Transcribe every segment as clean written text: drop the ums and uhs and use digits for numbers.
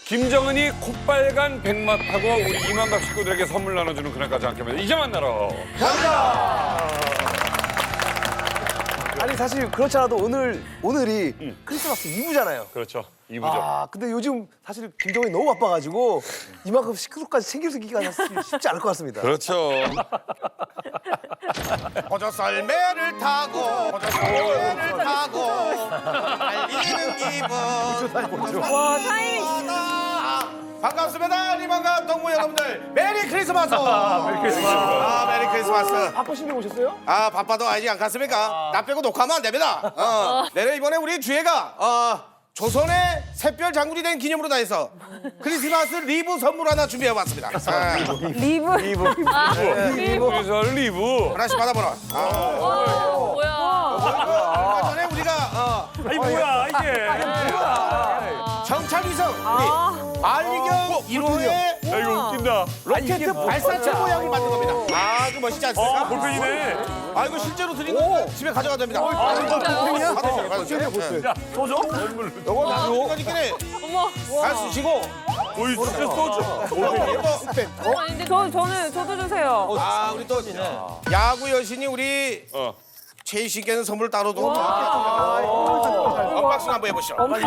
김정은이 콧빨간 백마타고 우리 이만갑 식구들에게 선물 나눠주는 그날까지 함께합니다. 이제 만나러. 아니 사실 그렇지 않아도 오늘이 크리스마스 이브잖아요. 그렇죠. 이부죠. 아 근데 요즘 사실 김정은이 너무 바빠가지고 이만큼 식구까지 챙길 수 있기가 쉽지 않을 것 같습니다. 그렇죠. 호저 썰매를 타고 달리는 기분. 와, 타이밍. 반갑습니다. 이만갑 동무 여러분들. 메리 크리스마스. 메리 크리스마스. 메리 크리스마스. 바쁘신데 오셨어요? 바빠도 알지 않겠습니까? 나 빼고 녹화하면 안 됩니다. 내래 이번에 우리 주혜가 조선의 샛별 장군이 된 기념으로 다 해서 크리스마스 리브 선물 하나 준비해봤습니다. 리브. 그래서 리브. 하나씩 받아보라. 뭐야. 얼마 전에 우리가 아니 뭐야 이게. 정찰위성 우리 알리경 1호의 야 이거 웃긴다. 로켓 발사체 모양을 만든 겁니다. 아주 멋있지 않습니까? 볼펜이네. 이거 실제로 드린 거 집에 가져가도 됩니다. 진짜요? 받으세요. 야 소주? 이거 나도 이거니까네. 어머. 잘 쓰시고. 오이 진짜 소주. 아니, 근데 저도 주세요. 우리 또 야구 여신이 우리 최희 씨께는 선물 따로 도 언박싱 한번 해보시죠. 폭탄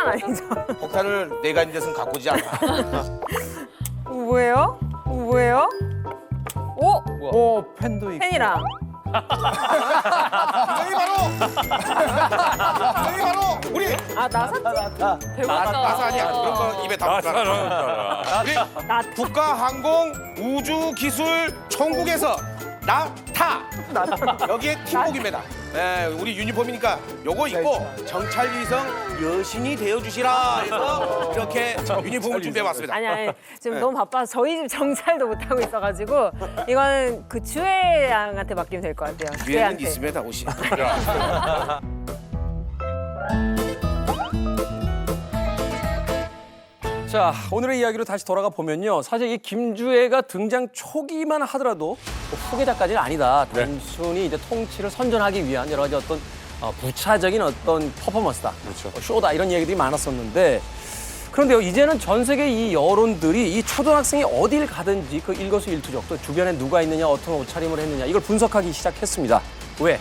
아니죠? 폭탄을 내가 있는 데서는 갖고 오지 않아. 뭐예요? 뭐예요? 오! 오, 펜도 있고. 펜이랑. 여기 바로 우리 나사? 대박이다. 나사 아니야. 그런 거 입에 담을 거야. 나사랑. 우리 국가항공우주기술총국에서 나타 여기에 팀복입니다. 네, 우리 유니폼이니까 요거 입고 정찰위성 여신이 되어주시라 해서 이렇게 유니폼을 준비해봤습니다. 아니 지금 너무 바빠서 저희 집 정찰도 못 하고 있어가지고 이거는 그 주혜 양한테 맡기면 될 것 같아요. 위에는 주혜한테. 있습니다, 옷이. 자, 오늘의 이야기로 다시 돌아가 보면요. 사실 이 김주애가 등장 초기만 하더라도 뭐 후계자까지는 아니다. 단순히 이제 통치를 선전하기 위한 여러 가지 어떤 부차적인 어떤 퍼포먼스다. 그렇죠. 쇼다 이런 얘기들이 많았었는데 그런데요, 이제는 전 세계 이 여론들이 이 초등학생이 어딜 가든지 그 일거수일투족 또 주변에 누가 있느냐, 어떤 옷차림을 했느냐 이걸 분석하기 시작했습니다. 왜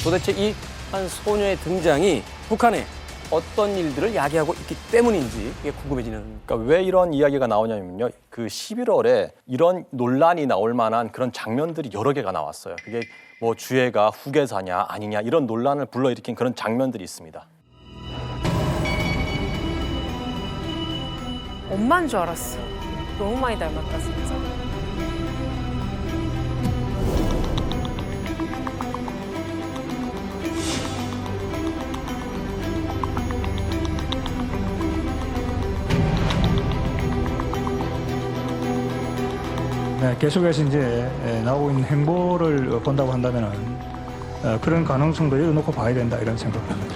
도대체 이 한 소녀의 등장이 북한에 어떤 일들을 야기하고 있기 때문인지 이게 궁금해지는. 그러니까 왜 이런 이야기가 나오냐면요. 그 11월에 이런 논란이 나올 만한 그런 장면들이 여러 개가 나왔어요. 그게 뭐 주애가 후계자냐 아니냐 이런 논란을 불러일으킨 그런 장면들이 있습니다. 엄마인 줄 알았어. 너무 많이 닮았다 진짜. 네, 계속해서 이제 나오고 있는 행보를 본다고 한다면은 그런 가능성도 열어놓고 봐야 된다 이런 생각을 합니다.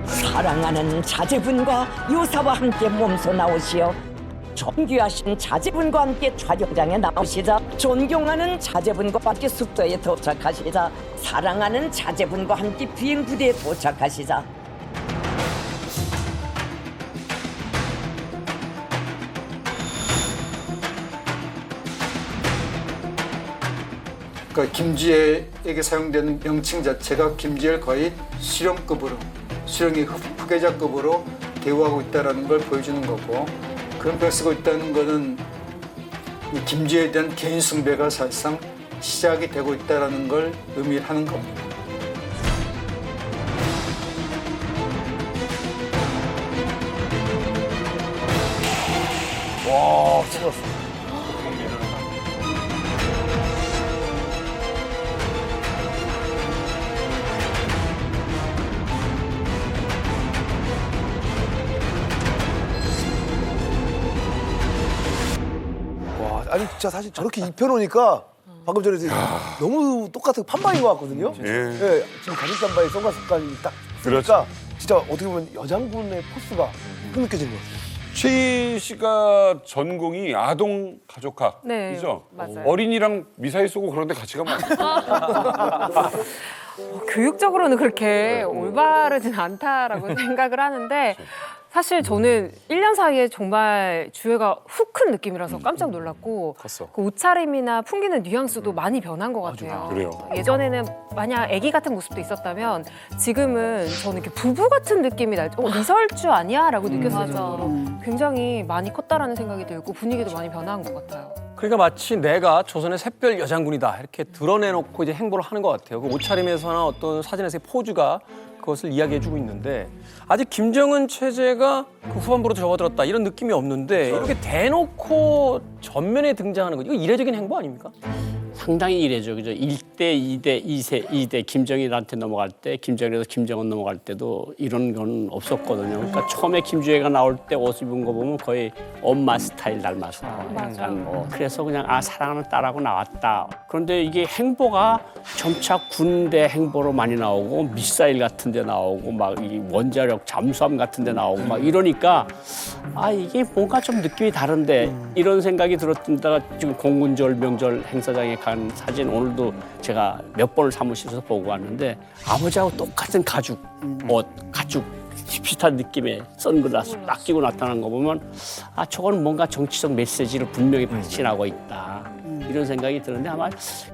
사랑하는 자제분과 요사와 함께 몸소 나오시어 존귀하신 자제분과 함께 촬영장에 나오시자 존경하는 자제분과 함께 숙소에 도착하시자 사랑하는 자제분과 함께 비행 부대에 도착하시자 그러니까 김주애에게 사용되는 명칭 자체가 김주애를 거의 수령급으로 수령의 후계자급으로 대우하고 있다는 걸 보여주는 거고 그런 표현을 쓰고 있다는 것은 이 김주애에 대한 개인 숭배가 사실상 시작이 되고 있다는 걸 의미하는 겁니다. 와 찍었어. 아니 진짜 사실 저렇게 입혀놓으니까 방금 전에 너무 똑같은 판박인 것 같거든요. 예, 지금 가죽 잠바에 선글라스까지 딱 쓰니까 진짜 어떻게 보면 여장군의 포스가 그 느껴지는 것 같아요. 최희 씨가 전공이 아동 가족학이죠? 네, 맞아요. 어린이랑 미사일 쏘고 그런데 같이 가면 안 돼요. 교육적으로는 그렇게 올바르진 않다라고 생각을 하는데 사실 저는 1년 사이에 정말 주애가 훅 큰 느낌이라서 깜짝 놀랐고 그 옷차림이나 풍기는 뉘앙스도 많이 변한 것 같아요. 그래요. 예전에는 만약 아기 같은 모습도 있었다면 지금은 저는 이렇게 부부 같은 느낌이 날 때 리설주 아니야? 라고 느꼈을 정도로 굉장히 많이 컸다라는 생각이 들고 분위기도 많이 변한 것 같아요. 그러니까 마치 내가 조선의 샛별 여장군이다 이렇게 드러내놓고 이제 행보를 하는 것 같아요. 그 옷차림에서나 어떤 사진에서의 포즈가 그것을 이야기해주고 있는데 아직 김정은 체제가 그 후반부로 접어들었다 이런 느낌이 없는데 이렇게 대놓고 전면에 등장하는 거 이거 이례적인 행보 아닙니까? 상당히 이례적이죠. 1대, 2대, 2대 김정일한테 넘어갈 때, 김정일에서 김정은 넘어갈 때도 이런 건 없었거든요. 그러니까 처음에 김주애가 나올 때 옷 입은 거 보면 거의 엄마 스타일 닮았어. 약간 뭐 그래서 그냥 사랑하는 딸하고 나왔다. 그런데 이게 행보가 점차 군대 행보로 많이 나오고 미사일 같은 데 나오고 막 이 원자력 잠수함 같은 데 나오고 막 이러니까 이게 뭔가 좀 느낌이 다른데 이런 생각이 들었다가 지금 공군절 명절 행사장에 간 사진 오늘도 제가 몇 번을 사무실에서 보고 왔는데 아버지하고 똑같은 가죽 옷, 가죽 비슷한 느낌의 선글라스 딱 끼고 나타난 거 보면 저건 뭔가 정치적 메시지를 분명히 발신하고 있다. 이런 생각이 드는데 아마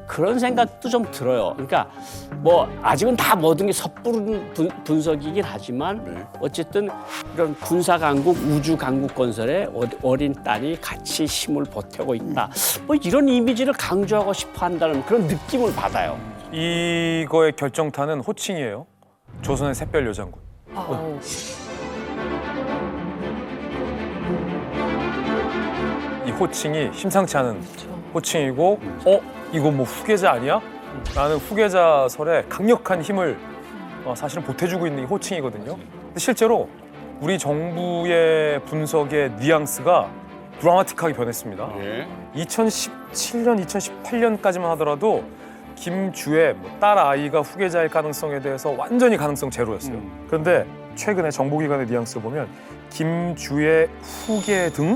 그런 생각도 좀 들어요. 그러니까 뭐 아직은 다 모든 게 섣부른 분석이긴 하지만 어쨌든 이런 군사 강국, 우주 강국 건설에 어린 딸이 같이 힘을 보태고 있다. 뭐 이런 이미지를 강조하고 싶어 한다는 그런 느낌을 받아요. 이거의 결정타는 호칭이에요. 조선의 샛별 여장군. 이 호칭이 심상치 않은 호칭이고 이거 뭐 후계자 아니야? 라는 후계자설에 강력한 힘을 사실은 보태주고 있는 이 호칭이거든요. 근데 실제로 우리 정부의 분석의 뉘앙스가 드라마틱하게 변했습니다. 2017년, 2018년까지만 하더라도 김주애 딸 아이가 후계자일 가능성에 대해서 완전히 가능성 제로였어요. 그런데 최근에 정보기관의 뉘앙스를 보면 김주애 후계 등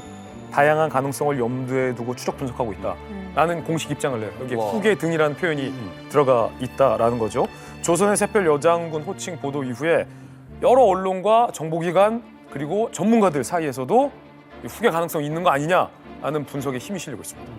다양한 가능성을 염두에 두고 추적 분석하고 있다라는 공식 입장을 내요. 여기 후계 등이라는 표현이 들어가 있다라는 거죠. 조선의 샛별 여장군 호칭 보도 이후에 여러 언론과 정보기관 그리고 전문가들 사이에서도 후계 가능성이 있는 거 아니냐라는 분석에 힘이 실리고 있습니다.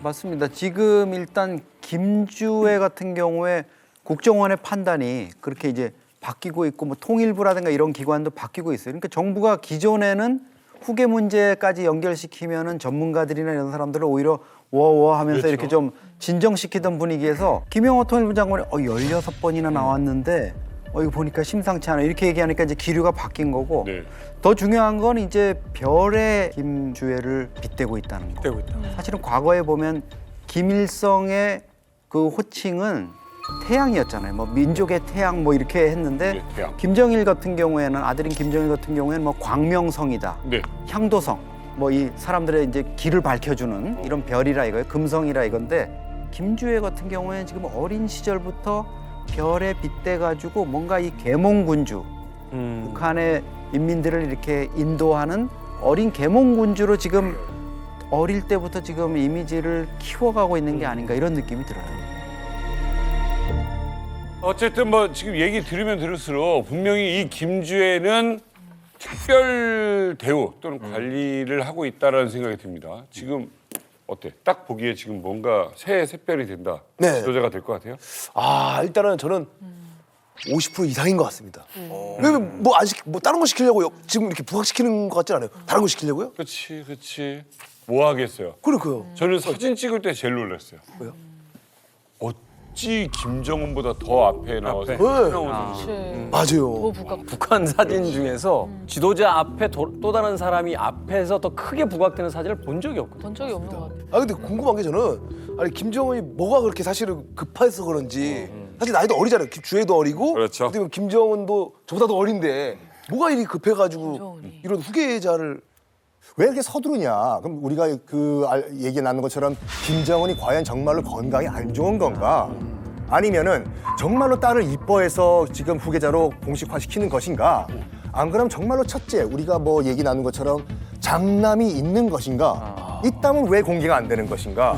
맞습니다. 지금 일단 김주애 같은 경우에 국정원의 판단이 그렇게 이제 바뀌고 있고 뭐 통일부라든가 이런 기관도 바뀌고 있어요. 그러니까 정부가 기존에는 후계 문제까지 연결시키면은 전문가들이나 이런 사람들을 오히려 워워 하면서 이렇게 좀 진정시키던 분위기에서 김영호 통일부 장관이 16번이나 나왔는데 이거 보니까 심상치 않아 이렇게 얘기하니까 이제 기류가 바뀐 거고 더 중요한 건 이제 별의 김주애를 빗대고 있다는 거. 사실은 과거에 보면 김일성의 그 호칭은 태양이었잖아요. 뭐 민족의 태양 뭐 이렇게 했는데 김정일 같은 경우에는 아들인 김정일 같은 경우에는 뭐 광명성이다, 향도성, 뭐 이 사람들의 이제 길을 밝혀주는 이런 별이라 이거예요. 금성이라 이건데 김주애 같은 경우에는 지금 어린 시절부터 별에 빗대 가지고 뭔가 이 계몽군주, 북한의 인민들을 이렇게 인도하는 어린 계몽군주로 지금 어릴 때부터 지금 이미지를 키워가고 있는 게 아닌가 이런 느낌이 들어요. 어쨌든 뭐 지금 얘기 들으면 들을수록 분명히 이 김주애는 특별 대우 또는 관리를 하고 있다라는 생각이 듭니다. 지금 어때? 딱 보기에 지금 뭔가 새 샛별이 된다. 지도자가 될 것 같아요? 일단은 저는 50% 이상인 것 같습니다. 왜냐면 뭐 안 시키, 뭐 다른 거 시키려고 지금 이렇게 부각시키는 것 같진 않아요. 다른 거 시키려고요? 그렇지. 뭐 하겠어요? 그러니까요. 저는 사진 찍을 때 제일 놀랐어요. 왜요? 어찌 김정은보다 더 앞에 나와서 맞아요. 북한 사진 중에서 지도자 앞에 또 다른 사람이 앞에서 더 크게 부각되는 사진을 본 적이 없거든요. 본 적이 없는 것 같아요. 근데 궁금한 게 저는 김정은이 뭐가 그렇게 사실은 급해서 그런지 사실 나이도 어리잖아요. 주애도 어리고 그렇죠. 어떻게 보면 김정은도 저보다도 어린데 뭐가 이렇게 급해가지고 이런 후계자를 왜 이렇게 서두르냐? 그럼 우리가 얘기 나눈 것처럼 김정은이 과연 정말로 건강이 안 좋은 건가? 아니면은 정말로 딸을 이뻐해서 지금 후계자로 공식화시키는 것인가? 안 그럼 정말로 첫째 우리가 뭐 얘기 나눈 것처럼 장남이 있는 것인가? 있다면 왜 공개가 안 되는 것인가?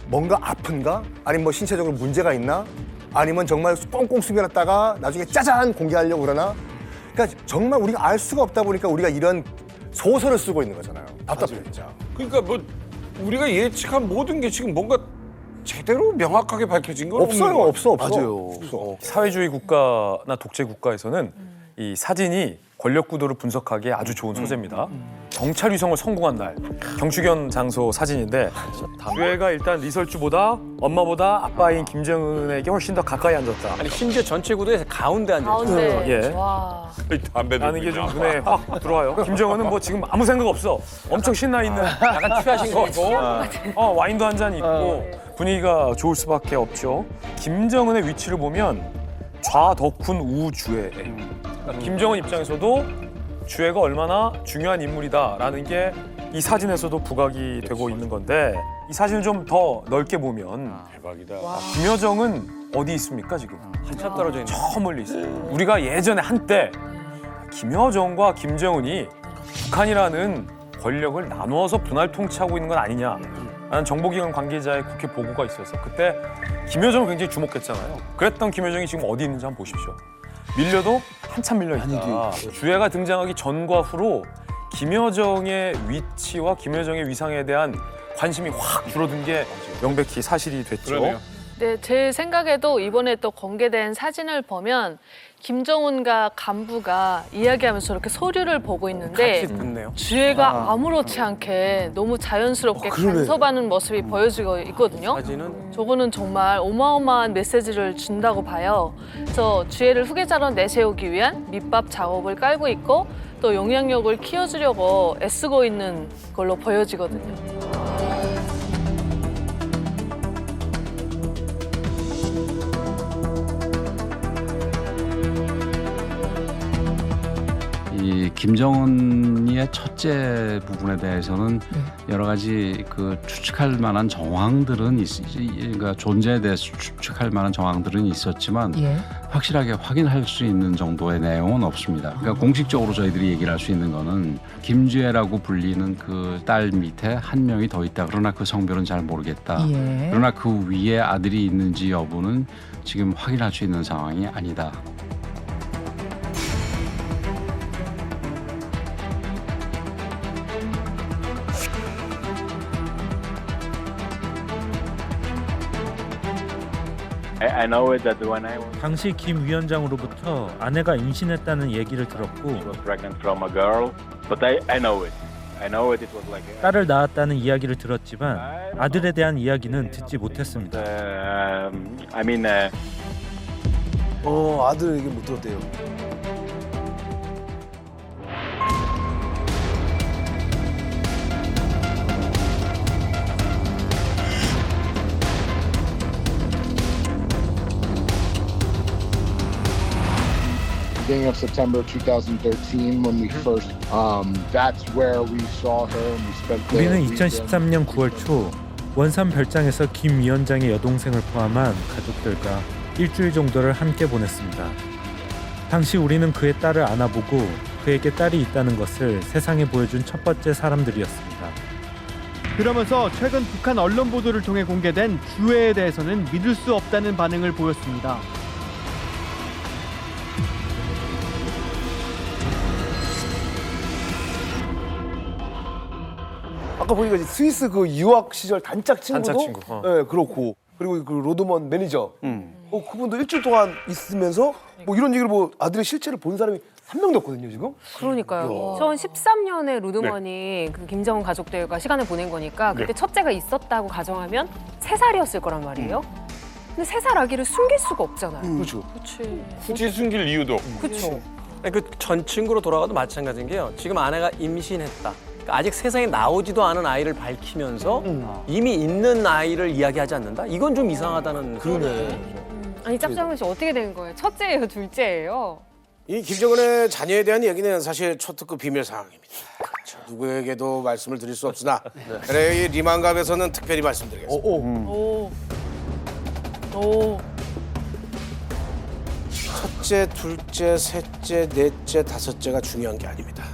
뭔가 아픈가? 아니면 뭐 신체적으로 문제가 있나? 아니면 정말 꽁꽁 숨겨놨다가 나중에 짜잔 공개하려고 그러나? 그러니까 정말 우리가 알 수가 없다 보니까 우리가 이런 소설을 쓰고 있는 거잖아요. 답답해요, 진짜. 그러니까 뭐 우리가 예측한 모든 게 지금 뭔가 제대로 명확하게 밝혀진 건 없어요, 없는 것 없어. 맞아요. 없어. 사회주의 국가나 독재 국가에서는 이 사진이 권력 구도를 분석하기에 아주 좋은 소재입니다. 경찰 위성을 성공한 날 경축연 장소 사진인데 주애가 일단 리설주보다 엄마보다 아빠인 김정은에게 훨씬 더 가까이 앉았다. 아니 심지어 전체 구도에서 가운데 앉아 있어요. 가운데. 예. 와. 담배 라는 게 좀 눈에 확 들어와요. 김정은은 뭐 지금 아무 생각 없어. 엄청 신나 있는 약간 취하신 거 있고. 와인도 한 잔 있고 분위기가 좋을 수밖에 없죠. 김정은의 위치를 보면 좌덕훈 우주애. 그러니까 김정은 입장에서도 주애가 얼마나 중요한 인물이다라는 게 이 사진에서도 부각이 되고 있는 건데 이 사진을 좀 더 넓게 보면 대박이다. 김여정은 어디 있습니까 지금? 한참 떨어져 있는. 저 멀리 있어요. 우리가 예전에 한때 김여정과 김정은이 북한이라는 권력을 나누어서 분할 통치하고 있는 건 아니냐라는 정보기관 관계자의 국회 보고가 있어서 그때 김여정을 굉장히 주목했잖아요. 그랬던 김여정이 지금 어디 있는지 한번 보십시오. 밀려도 한참 밀려 있다. 주애가 등장하기 전과 후로 김여정의 위치와 김여정의 위상에 대한 관심이 확 줄어든 게 명백히 사실이 됐죠. 그러네요. 네, 제 생각에도 이번에 또 공개된 사진을 보면 김정은과 간부가 이야기하면서 이렇게 서류를 보고 있는데 같이 듣네요. 주애가 아무렇지 않게 너무 자연스럽게 간섭하는 모습이 보여지고 있거든요. 사진은 저거는 정말 어마어마한 메시지를 준다고 봐요. 그래서 주애를 후계자로 내세우기 위한 밑밥 작업을 깔고 있고 또 영향력을 키워주려고 애쓰고 있는 걸로 보여지거든요. 이 김정은의 첫째 부분에 대해서는 여러 가지 그 추측할 만한 정황들은 그러니까 존재에 대해서 추측할 만한 정황들은 있었지만 확실하게 확인할 수 있는 정도의 내용은 없습니다. 그러니까 공식적으로 저희들이 얘기를 할 수 있는 거는 김주애라고 불리는 그 딸 밑에 한 명이 더 있다. 그러나 그 성별은 잘 모르겠다. 그러나 그 위에 아들이 있는지 여부는 지금 확인할 수 있는 상황이 아니다. 당시 김 위원장으로부터 아내가 임신했다는 얘기를 들었고 딸을 낳았다는 이야기를 들었지만 아들에 대한 이야기는 듣지 못했습니다. 아들 얘기 못 들었대요. Beginning of September 2013 when we first that's where we saw her and we spent the 우리는 2013년 9월 초 원산 별장에서 김 위원장의 여동생을 포함한 가족들과 일주일 정도를 함께 보냈습니다. 당시 우리는 그의 딸을 안아보고 그에게 딸이 있다는 것을 세상에 보여준 첫 번째 사람들이었습니다. 그러면서 최근 북한 언론 보도를 통해 공개된 주애에 대해서는 믿을 수 없다는 반응을 보였습니다. 아까 보니까 이제 스위스 그 유학 시절 단짝 친구도 단짝 친구, 네, 그렇고 그리고 그 로드먼 매니저 그분도 일주일 동안 있으면서 뭐 이런 얘기를 뭐 아들의 실체를 본 사람이 한 명도 없거든요 지금. 그러니까요. 2013년에 로드먼이 그 김정은 가족들과 시간을 보낸 거니까 그때 첫째가 있었다고 가정하면 3살이었을 거란 말이에요. 근데 3살 아기를 숨길 수가 없잖아요. 그렇죠. 그렇지. 굳이 숨길 이유도. 그렇죠. 그 전 친구로 돌아가도 마찬가지인 게요. 지금 아내가 임신했다. 그러니까 아직 세상에 나오지도 않은 아이를 밝히면서 이미 있는 아이를 이야기하지 않는다? 이건 좀 이상하다는. 그러네. 아니 짭짤한 씨 어떻게 된 거예요? 첫째예요, 둘째예요? 이 김정은의 자녀에 대한 얘기는 사실 초특급 비밀 사항입니다. 누구에게도 말씀을 드릴 수 없으나 그래 이 리만갑에서는 특별히 말씀드리겠습니다. 오. 첫째, 둘째, 셋째, 넷째, 다섯째가 중요한 게 아닙니다.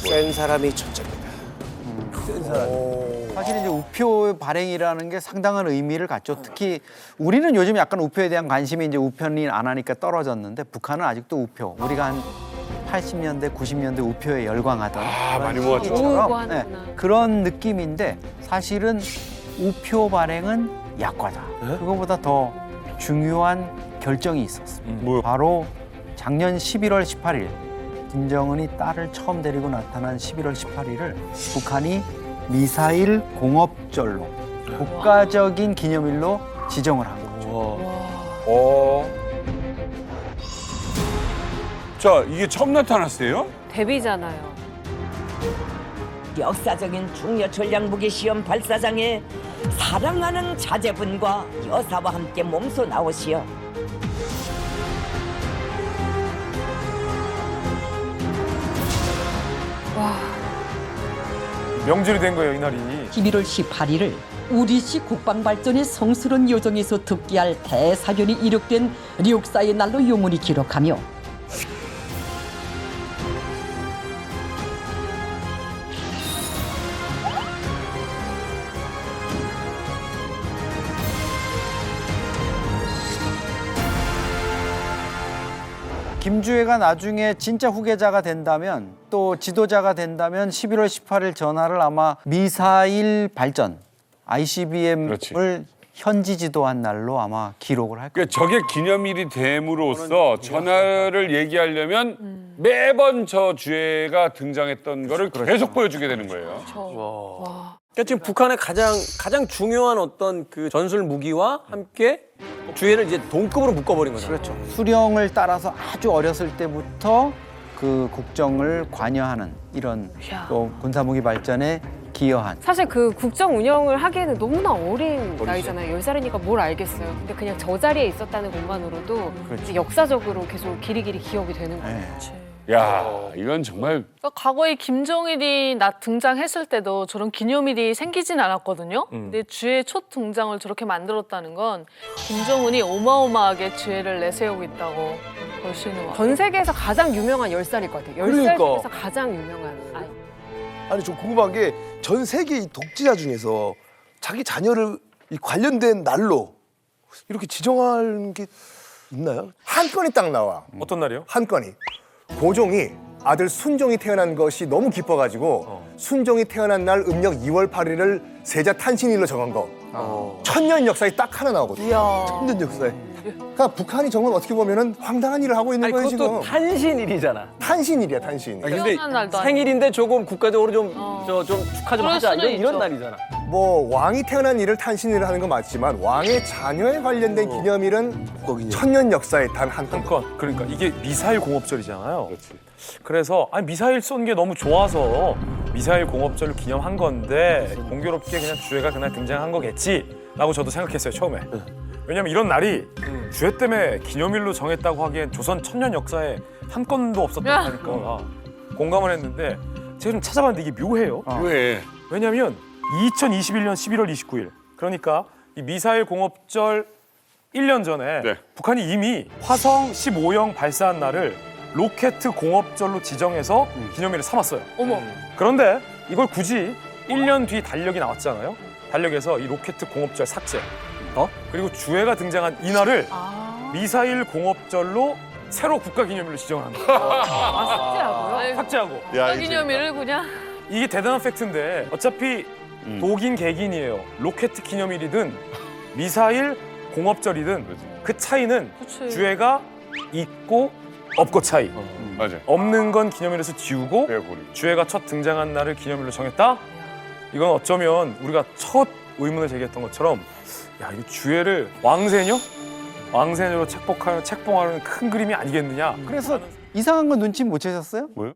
센 사람이 첫째입니다. 센 사람. 사실 이제 우표 발행이라는 게 상당한 의미를 갖죠. 특히 우리는 요즘 약간 우표에 대한 관심이 이제 우편이 안 하니까 떨어졌는데 북한은 아직도 우표. 우리가 한 80년대, 90년대 우표에 열광하던 많이 모았죠. 시기처럼, 네, 그런 느낌인데 사실은 우표 발행은 약과다. 그거보다 더 중요한 결정이 있었습니다. 바로 작년 11월 18일 김정은이 딸을 처음 데리고 나타난 11월 18일을 북한이 미사일 공업절로 국가적인 기념일로 지정을 한 거죠. 자, 이게 처음 나타났어요? 데뷔잖아요. 역사적인 중요 전략무기 시험 발사장에 사랑하는 자제분과 여사와 함께 몸소 나오시어 명절이 된 거예요, 이날이. 11월 18일을 우리식 국방발전의 성스러운 여정에서 득기할 대사견이 이룩된 역사의 날로 영원히 기록하며 김주애가 나중에 진짜 후계자가 된다면 또 지도자가 된다면 11월 18일 전화를 아마 미사일 발전 ICBM을 현지 지도한 날로 아마 기록을 할 거예요. 그러니까 저게 기념일이 됨으로써 전화를 얘기하려면 매번 저 주애가 등장했던 거를 계속 보여주게 되는 거예요. 그러니까 지금 북한의 가장 중요한 어떤 그 전술 무기와 함께 주애를 이제 동급으로 묶어버린 거죠. 그렇죠. 수령을 따라서 아주 어렸을 때부터 그 국정을 관여하는 이런 또 군사무기 발전에 기여한. 사실 그 국정 운영을 하기에는 너무나 어린 나이잖아요. 10살이니까 뭘 알겠어요. 근데 그냥 저 자리에 있었다는 것만으로도 이제 역사적으로 계속 길이길이 기억이 되는 거예요. 야, 이건 정말 과거에 김정일이 등장했을 때도 저런 기념일이 생기진 않았거든요. 근데 주의 첫 등장을 저렇게 만들었다는 건 김정은이 어마어마하게 주애를 내세우고 있다고 볼 수 있는 것 같아요. 전 세계에서 가장 유명한 10살일 것 같아요. 10살 그러니까. 중에서 가장 유명한 아이. 아니 저 궁금한 게 전 세계 이 독재자 중에서 자기 자녀를 이 관련된 날로 이렇게 지정하는 게 있나요? 한 건이 딱 나와. 어떤 날이요? 한 건이. 고종이 아들 순종이 태어난 것이 너무 기뻐가지고 순종이 태어난 날 음력 2월 8일을 세자 탄신일로 정한 거. 천년 역사에 딱 하나 나오거든요. 천년 역사에. 그러니까 북한이 정말 어떻게 보면은 황당한 일을 하고 있는 거예요 지금. 탄신일이잖아. 탄신일이야 탄신. 근데 생일인데 조금 국가적으로 좀 축하 좀 하자 이런 날이잖아. 뭐 왕이 태어난 일을 탄신일을 하는 건 맞지만 왕의 자녀에 관련된 기념일은 천년 역사에 단 한 건. 그러니까 이게 미사일 공업절이잖아요. 그래서 아니 미사일 쏜 게 너무 좋아서 미사일 공업절을 기념한 건데 공교롭게 그냥 주애가 그날 등장한 거겠지라고 저도 생각했어요 처음에. 왜냐면 이런 날이 주애 때문에 기념일로 정했다고 하기엔 조선 천년 역사에 한 건도 없었다니까 공감을 했는데 제가 좀 찾아봤는데 이게 묘해요. 왜? 왜냐면 2021년 11월 29일 그러니까 이 미사일 공업절 1년 전에 북한이 이미 화성 15형 발사한 날을 로켓 공업절로 지정해서 기념일을 삼았어요. 어머. 그런데 이걸 굳이 1년 뒤 달력이 나왔잖아요. 달력에서 이 로켓 공업절 삭제. 그리고 주애가 등장한 이날을 미사일 공업절로 새로 국가기념일로 지정을 한다. 삭제하고요? 삭제하고. 국가기념일을 그냥. 이게 대단한 팩트인데 어차피 독인 개긴이에요. 로켓 기념일이든 미사일 공업절이든 그 차이는 주애가 있고 없고 차이. 맞아요. 없는 건 기념일에서 지우고 주애가 첫 등장한 날을 기념일로 정했다? 이건 어쩌면 우리가 첫 의문을 제기했던 것처럼 야, 이 주애를 왕세녀로 책봉하는 큰 그림이 아니겠느냐. 그래서 이상한 건 눈치 못 채셨어요? 뭐요?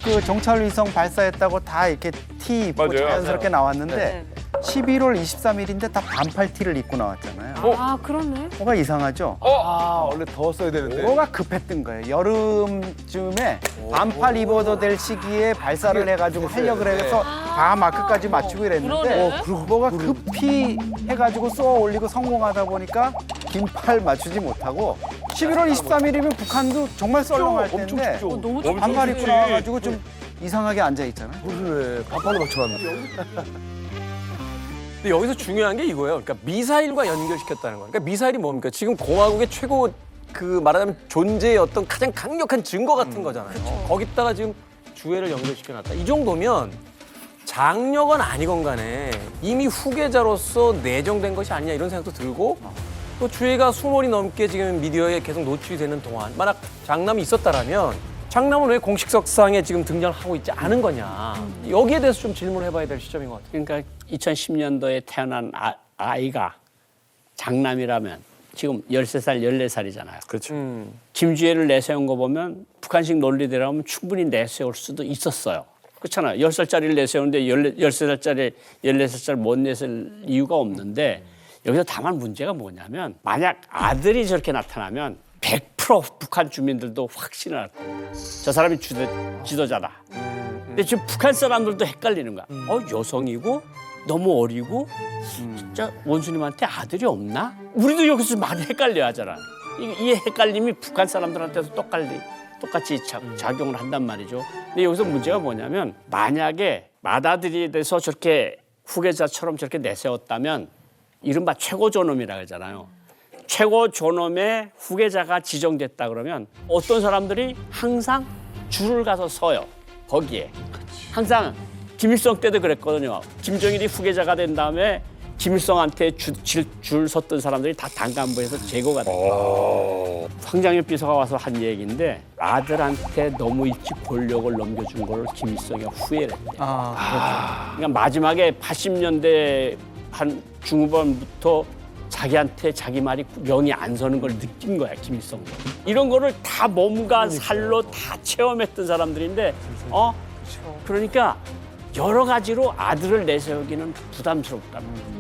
그 정찰위성 발사했다고 다 이렇게 티 입고 맞아요. 자연스럽게 나왔는데 네. 11월 23일인데 다 반팔 티를 입고 나왔잖아요. 아, 그러네. 뭐가 이상하죠? 원래 더웠어야 되는데. 뭐가 급했던 거예요. 여름쯤에 반팔 입어도 될 시기에 발사를 해가지고 하려고 해서 다 마크까지 맞추고 이랬는데 뭐가 급히 해가지고 쏘아 올리고 성공하다 보니까 긴팔 맞추지 못하고 11월 23일이면 북한도 정말 썰렁할 엄청 텐데 춥죠. 너무 반팔 입고 나와가지고 좀 이상하게 앉아 있잖아. 무슨 반팔로 맞춰놨는데. 근데 여기서 중요한 게 이거예요. 그러니까 미사일과 연결시켰다는 거예요. 그러니까 미사일이 뭡니까? 지금 공화국의 최고 그 말하자면 존재의 어떤 가장 강력한 증거 같은 거잖아요. 거기다가 지금 주해를 연결시켜놨다. 이 정도면 장려건 아니건 간에 이미 후계자로서 내정된 것이 아니냐 이런 생각도 들고 또 주해가 20월이 넘게 지금 미디어에 계속 노출이 되는 동안 만약 장남이 있었다라면 장남은 왜 공식석상에 지금 등장을 하고 있지 않은 거냐. 여기에 대해서 좀 질문을 해봐야 될 시점인 것 같아요. 그러니까 2010년도에 태어난 아이가 장남이라면 지금 13살, 14살이잖아요. 그렇죠. 김주혜를 내세운 거 보면 북한식 논리대로라면 충분히 내세울 수도 있었어요. 그렇잖아요. 10살짜리를 내세우는데 13살짜리, 14살짜리 못 내세울 이유가 없는데 여기서 다만 문제가 뭐냐면 만약 아들이 저렇게 나타나면 100% 북한 주민들도 확신을 할 거예요. 저 사람이 지도자다. 근데 지금 북한 사람들도 헷갈리는 거야. 여성이고 너무 어리고 진짜 원수님한테 아들이 없나? 우리도 여기서 많이 헷갈려 하잖아. 이 헷갈림이 북한 사람들한테도 똑같이 작용을 한단 말이죠. 근데 여기서 문제가 뭐냐면 만약에 맏아들이 돼서 저렇게 후계자처럼 저렇게 내세웠다면 이른바 최고 존엄이라고 하잖아요. 최고 존엄의 후계자가 지정됐다 그러면 어떤 사람들이 항상 줄을 가서 서요. 거기에. 항상 김일성 때도 그랬거든요. 김정일이 후계자가 된 다음에 김일성한테 줄 섰던 사람들이 다 당간부에서 제거가 됐어요. 황장엽 비서가 와서 한 얘기인데 아들한테 너무 일찍 권력을 넘겨준 걸 김일성이 후회를 했대요. 그러니까 마지막에 80년대 한 중후반부터 자기한테 자기 말이 명이 안 서는 걸 느낀 거야, 김일성도. 이런 거를 다 몸과 살로 다 체험했던 사람들인데 그러니까 여러 가지로 아들을 내세우기는 부담스럽다는 거예요.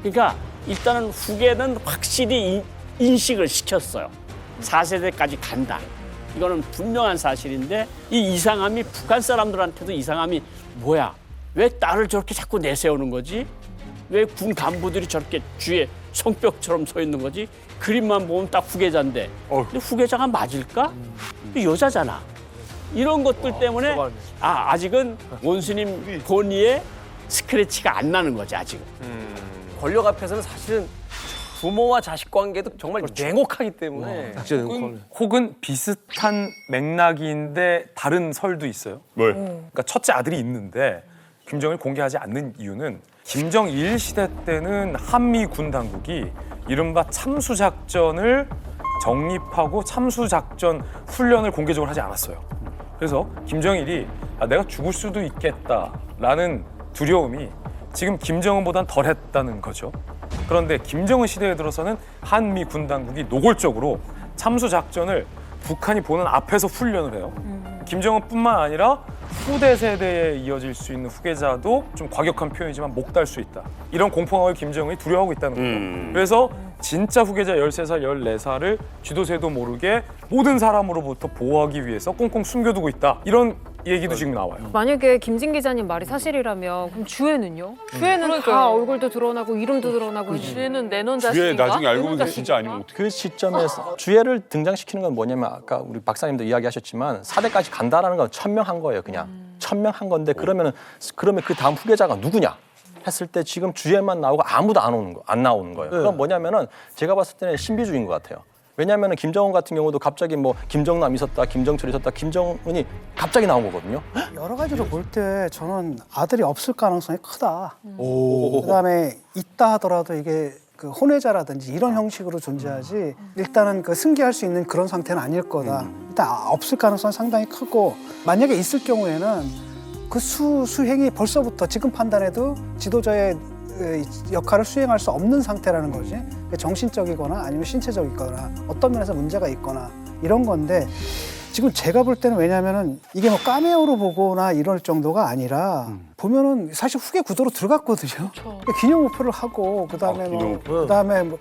그러니까 일단은 후계는 확실히 인식을 시켰어요. 4세대까지 간다. 이거는 분명한 사실인데 이 이상함이 북한 사람들한테도 이상함이 뭐야? 왜 딸을 저렇게 자꾸 내세우는 거지? 왜 군 간부들이 저렇게 주위에 성벽처럼 서 있는 거지? 그림만 보면 딱 후계자인데 근데 후계자가 맞을까? 여자잖아. 이런 것들 때문에 아직은 원수님 권위에 스크래치가 안 나는 거지 아직은. 권력 앞에서는 사실은 부모와 자식 관계도 정말 냉혹하기 때문에 혹은 비슷한 맥락인데 다른 설도 있어요. 그러니까 첫째 아들이 있는데 김정일 공개하지 않는 이유는 김정일 시대 때는 한미 군 당국이 이른바 참수작전을 정립하고 참수작전 훈련을 공개적으로 하지 않았어요. 그래서 김정일이 내가 죽을 수도 있겠다라는 두려움이 지금 김정은보단 덜했다는 거죠. 그런데 김정은 시대에 들어서는 한미 군 당국이 노골적으로 참수작전을 북한이 보는 앞에서 훈련을 해요. 김정은뿐만 아니라 후대 세대에 이어질 수 있는 후계자도 좀 과격한 표현이지만 목달 수 있다. 이런 공포감을 김정은이 두려워하고 있다는 거예요. 그래서 진짜 후계자 13살, 14살을 쥐도새도 모르게 모든 사람으로부터 보호하기 위해서 꽁꽁 숨겨두고 있다. 이런 얘기도 지금 나와요. 만약에 김진 기자님 말이 사실이라면 그럼 주혜는요? 주혜는 다 얼굴도 드러나고 이름도 드러나고 주혜는 내놓은 주혜 자식인가? 나중에 알고 보니까 진짜 아니면 어떡해. 그 시점에서 주혜를 등장시키는 건 뭐냐면 아까 우리 박사님도 이야기하셨지만 4대까지 간다라는 건 천명한 거예요. 그냥 천명한 건데 그러면 그 다음 후계자가 누구냐 했을 때 지금 주혜만 나오고 아무도 안 나오는 거예요. 그럼 뭐냐면은 제가 봤을 때는 신비주의인 것 같아요. 왜냐하면 김정은 같은 경우도 갑자기 뭐 김정남 있었다, 김정철 있었다, 김정은이 갑자기 나온 거거든요. 여러 가지로 볼 때 저는 아들이 없을 가능성이 크다. 그다음에 있다 하더라도 이게 그 혼외자라든지 이런 형식으로 존재하지 일단은 그 승계할 수 있는 그런 상태는 아닐 거다. 일단 없을 가능성이 상당히 크고 만약에 있을 경우에는 그 수행이 벌써부터 지금 판단해도 지도자의 역할을 수행할 수 없는 상태라는 거지. 정신적이거나 아니면 신체적이거나 어떤 면에서 문제가 있거나 이런 건데 지금 제가 볼 때는 왜냐면은 이게 뭐 카메오로 보거나 이럴 정도가 아니라 보면은 사실 후계 구도로 들어갔거든요. 기념 목표를 하고 그다음에 뭐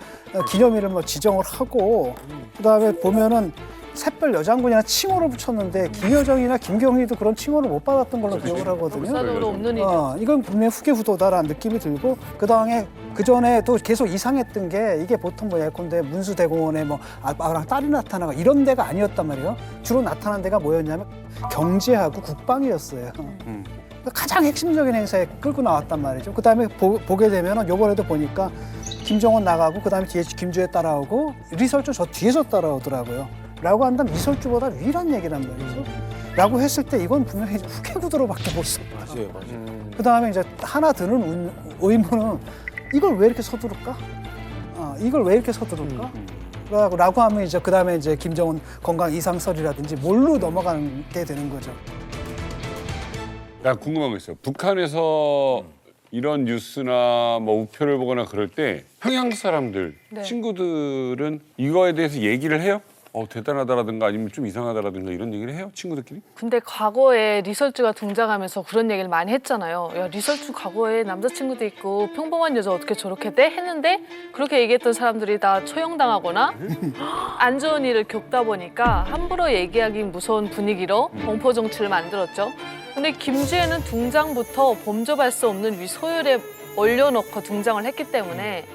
기념일을 뭐 지정을 하고 그다음에 보면은 샛별 여장군이나 칭호를 붙였는데 김여정이나 김경희도 그런 칭호를 못 받았던 걸로 기억을 하거든요. 역사적으로 없는 일이. 이건 분명히 후계 후도다라는 느낌이 들고 그 전에도 계속 이상했던 게 이게 보통 뭐 예컨대 문수대공원에 뭐 아빠랑 딸이 나타나고 이런 데가 아니었단 말이에요. 주로 나타난 데가 뭐였냐면 경제하고 국방이었어요. 가장 핵심적인 행사에 끌고 나왔단 말이죠. 그다음에 보게 되면은 요번에도 보니까 김정은 나가고 그다음에 뒤에 김주혜 따라오고 리설주 저 뒤에서 따라오더라고요. 라고 한다면 리설주보다 유일한 얘기란 말이죠. 라고 했을 때 이건 분명히 후계 구도로밖에 못 써. 맞아요, 맞아요. 그다음에 이제 하나 드는 의문은 이걸 왜 이렇게 서두를까? 이걸 왜 이렇게 서두를까? 라고 하면 이제 그다음에 이제 김정은 건강 이상설이라든지 뭘로 넘어가게 되는 거죠. 나 궁금한 거 있어요. 북한에서 이런 뉴스나 뭐 우표를 보거나 그럴 때 평양 사람들, 네. 친구들은 이거에 대해서 얘기를 해요? 대단하다라든가 아니면 좀 이상하다라든가 이런 얘기를 해요? 친구들끼리? 근데 과거에 리설주가 등장하면서 그런 얘기를 많이 했잖아요. 야, 리설주 과거에 남자친구도 있고 평범한 여자 어떻게 저렇게 돼? 했는데 그렇게 얘기했던 사람들이 다 처형당하거나 안 좋은 일을 겪다 보니까 함부로 얘기하기 무서운 분위기로 공포 정치를 만들었죠. 근데 김주혜는 등장부터 범접할 수 없는 위소율에 올려놓고 등장을 했기 때문에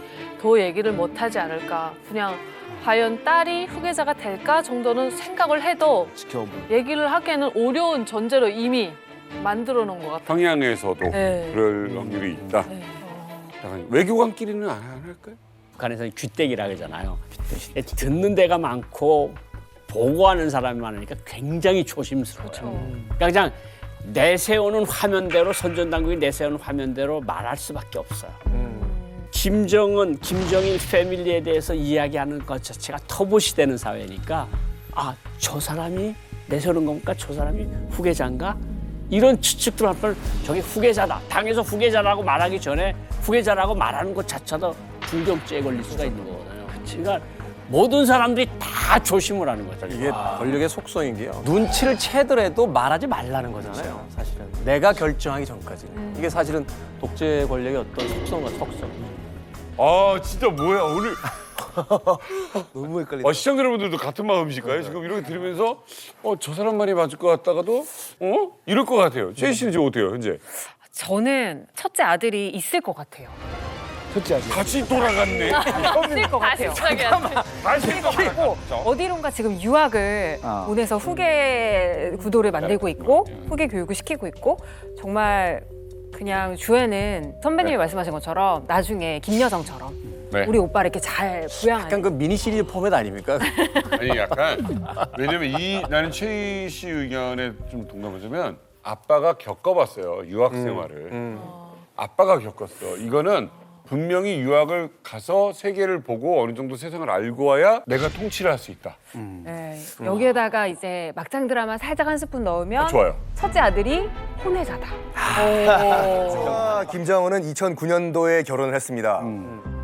더 얘기를 못하지 않을까. 그냥 과연 딸이 후계자가 될까 정도는 생각을 해도 얘기를 하기에는 어려운 전제로 이미 만들어 놓은 것 같아요. 평양에서도 네. 그럴 확률이 있다. 약간 외교관끼리는 안 할까요? 북한에서는 귀때기라 그러잖아요. 듣는 데가 많고 보고하는 사람이 많으니까 굉장히 조심스러워요. 그러니까 그냥 내세우는 화면대로 선전당국이 내세우는 화면대로 말할 수밖에 없어요. 김정은, 김정일 패밀리에 대해서 이야기하는 것 자체가 터부시되는 사회니까 저 사람이 내세우는 겁니까? 저 사람이 후계자인가? 이런 추측들 할 뻔 저게 후계자다. 당에서 후계자라고 말하기 전에 후계자라고 말하는 것 자체도 중경죄에 걸릴 수가 있는 거거든요. 그러니까 모든 사람들이 다 조심을 하는 거죠. 이게 권력의 속성인 게요. 눈치를 채더라도 말하지 말라는 거잖아요. 사실은 내가 결정하기 전까지는. 이게 사실은 독재 권력의 어떤 속성과 속성. 진짜 뭐야 오늘 너무 헷갈린다. 시청자 여러분들도 같은 마음이실까요? 지금 이렇게 들으면서 저 사람 말이 맞을 것 같다가도 이럴 것 같아요. 최희 씨는 지금 어때요 현재? 저는 첫째 아들이 있을 것 같아요. 첫째 아들. 다시 돌아갔네. 있을 것 같아요. 다시 그리고 어디론가 지금 유학을 보내서 후계 구도를 만들고 있고 후계 교육을 시키고 있고 정말 그냥 주애는 선배님이 말씀하신 것처럼 나중에 김여정처럼 우리 오빠를 이렇게 잘 부양하는 약간 그 미니 시리즈 포맷 아닙니까? 아니 약간 왜냐면 나는 최희 씨 의견에 좀 동감하자면 아빠가 겪어봤어요 유학 생활을. 아빠가 겪었어. 이거는 분명히 유학을 가서 세계를 보고 어느 정도 세상을 알고 와야 내가 통치를 할 수 있다. 네, 여기에다가 이제 막장 드라마 살짝 한 스푼 넣으면 좋아요. 첫째 아들이 혼외자다. 김정은은 2009년도에 결혼을 했습니다.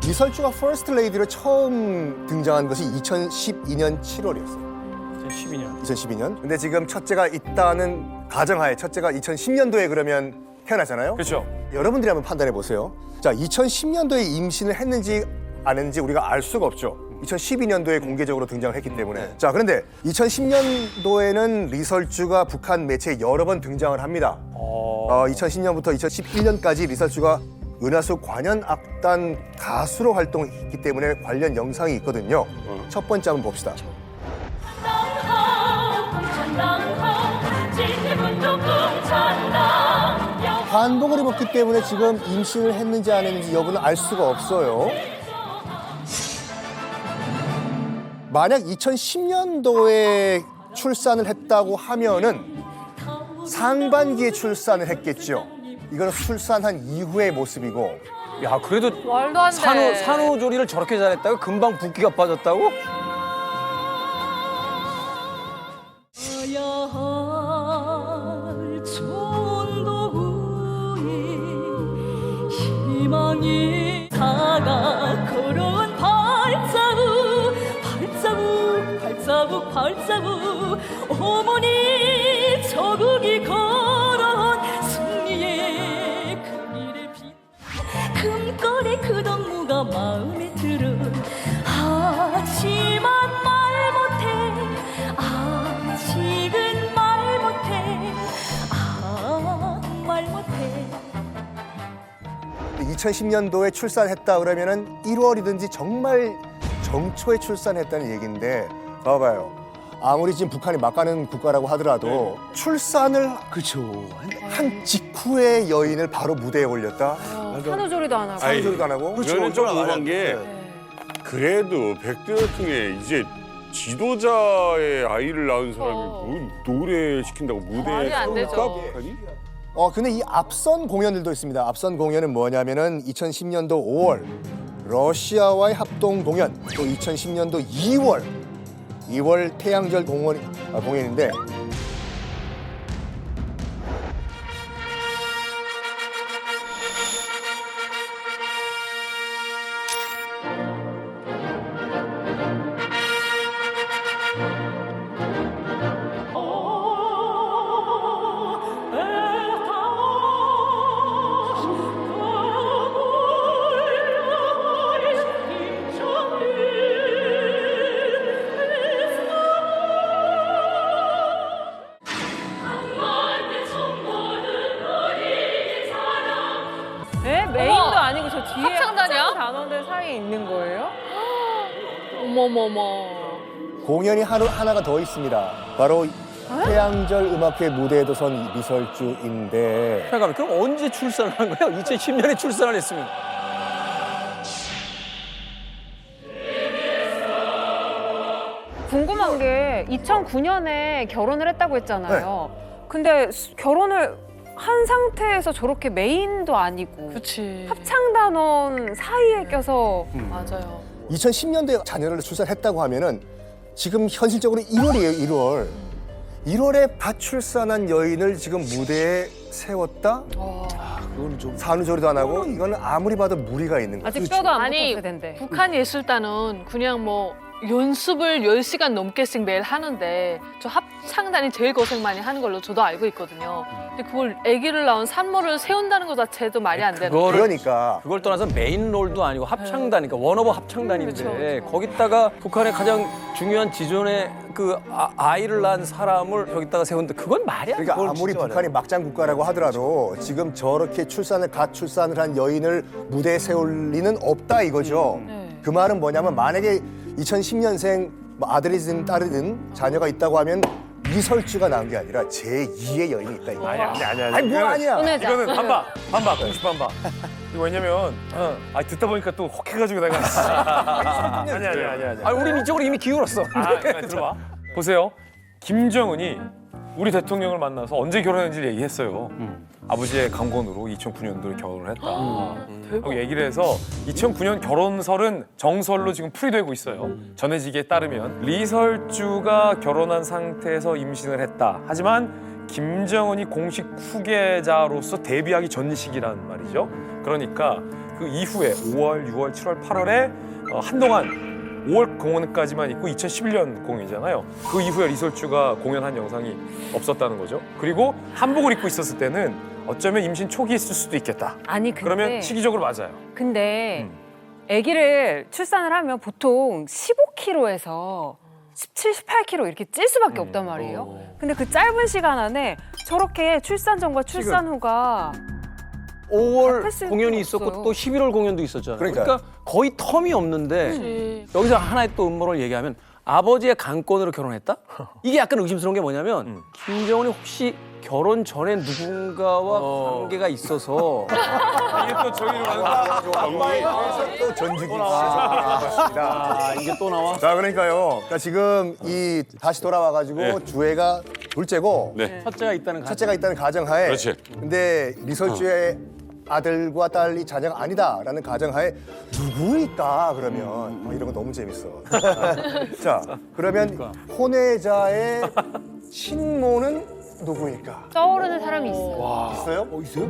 리설주가 퍼스트 레이디로 처음 등장한 것이 2012년 7월이었어요. 2012년. 근데 지금 첫째가 있다는 가정하에 첫째가 2010년도에 그러면 태어나잖아요. 그렇죠. 여러분들이 한번 판단해 보세요. 자, 2010년도에 임신을 했는지 안 했는지 우리가 알 수가 없죠. 2012년도에 공개적으로 등장을 했기 때문에. 자, 그런데 2010년도에는 리설주가 북한 매체에 여러 번 등장을 합니다. 2010년부터 2011년까지 리설주가 은하수 관현악단 가수로 활동했기 때문에 관련 영상이 있거든요. 첫 번째 한번 봅시다. 한복을 입었기 때문에 지금 임신을 했는지 안 했는지 여부는 알 수가 없어요. 만약 2010년도에 출산을 했다고 하면은 상반기에 출산을 했겠죠. 이거는 출산한 이후의 모습이고. 야, 그래도 말도 안 돼. 산후조리를 저렇게 잘했다고 금방 붓기가 빠졌다고? 희망이 다가걸어온 발자국 어머니 저국이 걸어온 승리의 그 길에 금거리 그 덕무가 마음에 들어 하지만 말 못해 2010년도에 출산했다 그러면은 1월이든지 정말 정초에 출산했다는 얘기인데 봐봐요. 아무리 지금 북한이 막가는 국가라고 하더라도 출산을 한 직후에 여인을 바로 무대에 올렸다. 산후조리도 안 하고. 산후조리도 안 하고. 그거는 좀 오만 게 그래도 백 대통령에 이제 지도자의 아이를 낳은 사람이 뭐 노래 시킨다고 무대에 말이 안 되죠. 북한이? 근데 이 앞선 공연들도 있습니다. 앞선 공연은 뭐냐면은 2010년도 5월 러시아와의 합동 공연, 또 2010년도 2월 태양절 공연인데 메인도 아니고 저 뒤에 합창단이야? 단원들 사이에 있는 거예요? 어머머머. 공연이 하나가 더 있습니다. 바로 태양절 음악회 무대에도 선 리설주인데. 잠깐만, 그럼 언제 출산을 한 거예요? 2010년에 출산을 했으면. 궁금한 게 2009년에 결혼을 했다고 했잖아요. 근데 결혼을 한 상태에서 저렇게 메인도 아니고 합창단원 사이에 껴서 맞아요. 2010년도에 자녀를 출산했다고 하면은 지금 현실적으로 1월이에요, 1월. 1월에 밭출산한 여인을 지금 무대에 세웠다? 그건 좀 산후조리도 안 하고 이거는 아무리 봐도 무리가 있는 거죠. 아직 뼈도 안 아니, 붙었을 텐데. 북한 예술단은 그냥 뭐 연습을 10시간 넘게씩 매일 하는데 저 합창단이 제일 고생 많이 하는 걸로 저도 알고 있거든요. 근데 그걸 아기를 낳은 산모를 세운다는 것 자체도 말이 안 되는 거예요. 그러니까 그걸 떠나서 메인 롤도 아니고 합창단이니까 원오브 합창단인데 그렇죠. 거기다가 북한의 가장 중요한 지존의 그 아이를 낳은 사람을 여기다가 세운다. 그건 말이 안 돼. 그러니까 아무리 북한이 막장 국가라고 하더라도 지금 저렇게 갓 출산을 한 여인을 무대에 세울 리는 없다 이거죠. 그 말은 뭐냐면 만약에 2010년생 아들이든 딸이든 자녀가 있다고 하면 리설주가 나온 게 아니라 제2의 여인이 있다 이거. 아니야. 아니 뭐 아니야. 이거는 반박, 공식 반박. 이거 왜냐면 듣다 보니까 또 혹해가지고 내가 아니야. 우린 이쪽으로 이미 기울었어. 들어봐. 보세요. 김정은이 우리 대통령을 만나서 언제 결혼했는지 얘기했어요. 아버지의 강권으로 2009년도에 결혼을 했다. 하고 얘기를 해서 2009년 결혼설은 정설로 지금 풀이되고 있어요. 전해지기에 따르면 리설주가 결혼한 상태에서 임신을 했다. 하지만 김정은이 공식 후계자로서 데뷔하기 전 시기란 말이죠. 그러니까 그 이후에 5월, 6월, 7월, 8월에 한동안 5월 공연까지만 있고 2011년 공연이잖아요. 그 이후에 리설주가 공연한 영상이 없었다는 거죠. 그리고 한복을 입고 있었을 때는 어쩌면 임신 초기였을 수도 있겠다. 아니 근데 그러면 시기적으로 맞아요. 근데 아기를 출산을 하면 보통 15kg에서 17, 18kg 이렇게 찔 수밖에 없단 말이에요. 근데 그 짧은 시간 안에 저렇게 출산 전과 출산 후가 5월 공연이 있었고 또 11월 공연도 있었잖아요. 그러니까 거의 텀이 없는데 여기서 하나의 또 음모를 얘기하면 아버지의 강권으로 결혼했다? 이게 약간 의심스러운 게 뭐냐면 김정은이 혹시 결혼 전에 누군가와 관계가 있어서 이게 또 저기로 가는 또 전주기 맞습니다. 이게 또 나와? 자 그러니까요. 그러니까 지금 이 다시 돌아와가지고 주애가 둘째고 첫째가 있다는 가정하에. 그렇지. 근데 리설주의 아들과 딸이 자녀가 아니다라는 가정하에 누구일까 그러면 이런 거 너무 재밌어. 자 그러면 혼외자의 친모는 누구일까? 떠오르는 사람이 있어요. 있어요? 있어요?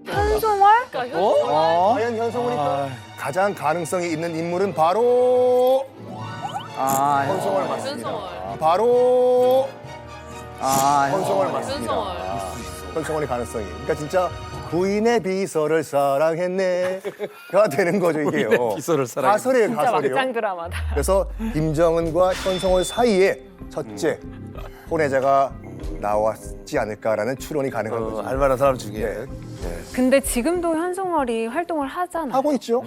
현송월? 과연 현송월일까? 가장 가능성이 있는 인물은 바로 현송월 맞습니다. 바로 현송월 맞습니다. 현송월의 가능성이. 그러니까 진짜 부인의 비서를 사랑했네가 되는 거죠 이게요. 비서를 사랑했네. 가설이에요, 진짜 가설이요. 막장 드라마다. 그래서 김정은과 현송월 사이에 첫째 혼외자가 나왔지 않을까라는 추론이 가능한 거죠. 알만한 사람 중에. 근데 지금도 현송월이 활동을 하잖아요. 하고 있죠.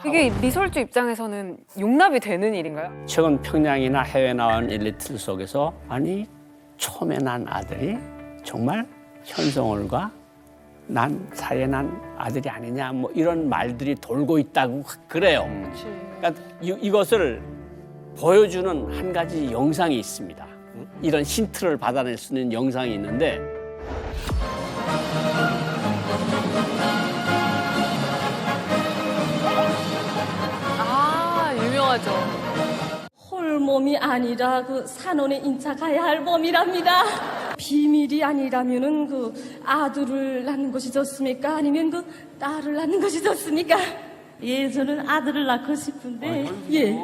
이게 미술주 입장에서는 용납이 되는 일인가요? 최근 평양이나 해외 나온 엘리트 속에서 아니 처음에 난 아들이 정말 현송월과 난 사이에 난 아들이 아니냐 뭐 이런 말들이 돌고 있다고 그래요. 그러니까 이것을 보여주는 한 가지 영상이 있습니다. 이런 힌트를 받아낼 수 있는 영상이 있는데 아, 유명하죠. 홀몸이 아니라 그 산원에 인차 가야 할 몸이랍니다. 비밀이 아니라면은 그 아들을 낳는 것이 좋습니까? 아니면 그 딸을 낳는 것이 좋습니까? 예, 저는 아들을 낳고 싶은데 예.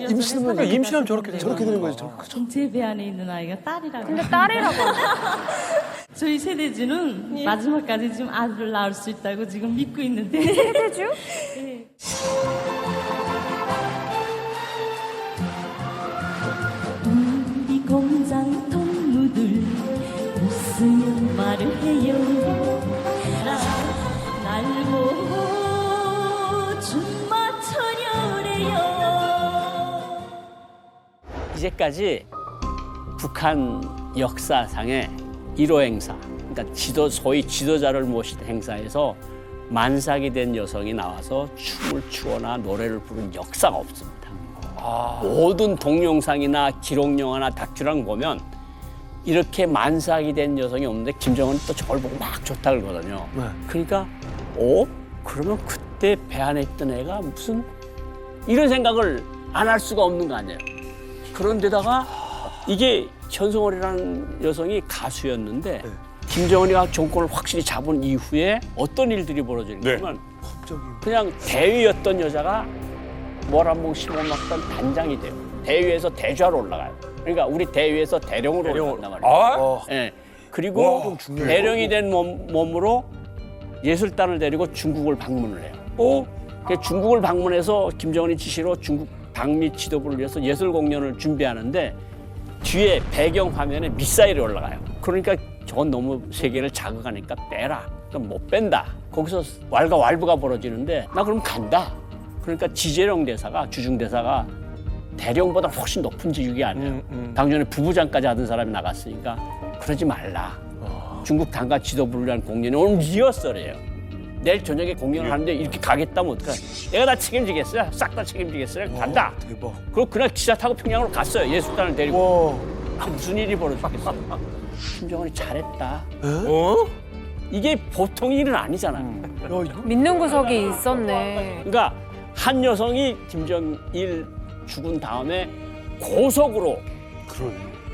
임신하면 저렇게 되는 거죠. 제 배 안에 있는 아이가 딸이라고. 근데 딸이라고. 저희 세대주는 마지막까지 지금 아들을 낳을 수 있다고 지금 믿고 있는데. 세대주? 예. 우리 공장 동무들 무슨 말을 해요. 날 보고 춤마 처녀래요. 이제까지 북한 역사상의 1호 행사, 그러니까 소위 지도자를 모신 행사에서 만삭이 된 여성이 나와서 춤을 추거나 노래를 부른 역사가 없습니다. 모든 동영상이나 기록영화나 다큐랑 보면 이렇게 만삭이 된 여성이 없는데 김정은이 또 저걸 보고 막 좋다 그러거든요. 그러니까 그러면 그때 배 안에 있던 애가 무슨 이런 생각을 안 할 수가 없는 거 아니에요. 그런데다가 이게 현송월이라는 여성이 가수였는데 김정은이가 정권을 확실히 잡은 이후에 어떤 일들이 벌어지냐면 그냥 대위였던 여자가 모란봉 시범학단 단장이 돼요. 대위에서 대좌로 올라가요. 그러니까 우리 대위에서 대령으로 올라간단 말이에요. 예. 그리고 대령이 된 몸으로 예술단을 데리고 중국을 방문을 해요. 중국을 방문해서 김정은이 지시로 중국 방미 지도부를 위해서 예술 공연을 준비하는데 뒤에 배경 화면에 미사일이 올라가요. 그러니까 저건 너무 세계를 자극하니까 빼라. 그럼 못 뺀다. 거기서 왈가왈부가 벌어지는데 나 그럼 간다. 그러니까 지재령 대사가 주중 대사가 대령보다 훨씬 높은 직육이 아니에요. 당연히 부부장까지 하던 사람이 나갔으니까 그러지 말라. 중국 당과 지도부를 위한 공연이 오늘 리허설이에요. 내일 저녁에 공연을 하는데 이렇게 가겠다면 어떡해. 내가 다 책임지겠어요. 싹 다 책임지겠어요. 간다. 대박. 그리고 그날 기차 타고 평양으로 갔어요. 예술단을 데리고. 무슨 일이 벌어졌겠어요. 김정은이 잘했다. 이게 보통 일은 아니잖아요. 믿는 구석이 있었네. 그러니까 한 여성이 김정일 죽은 다음에 고속으로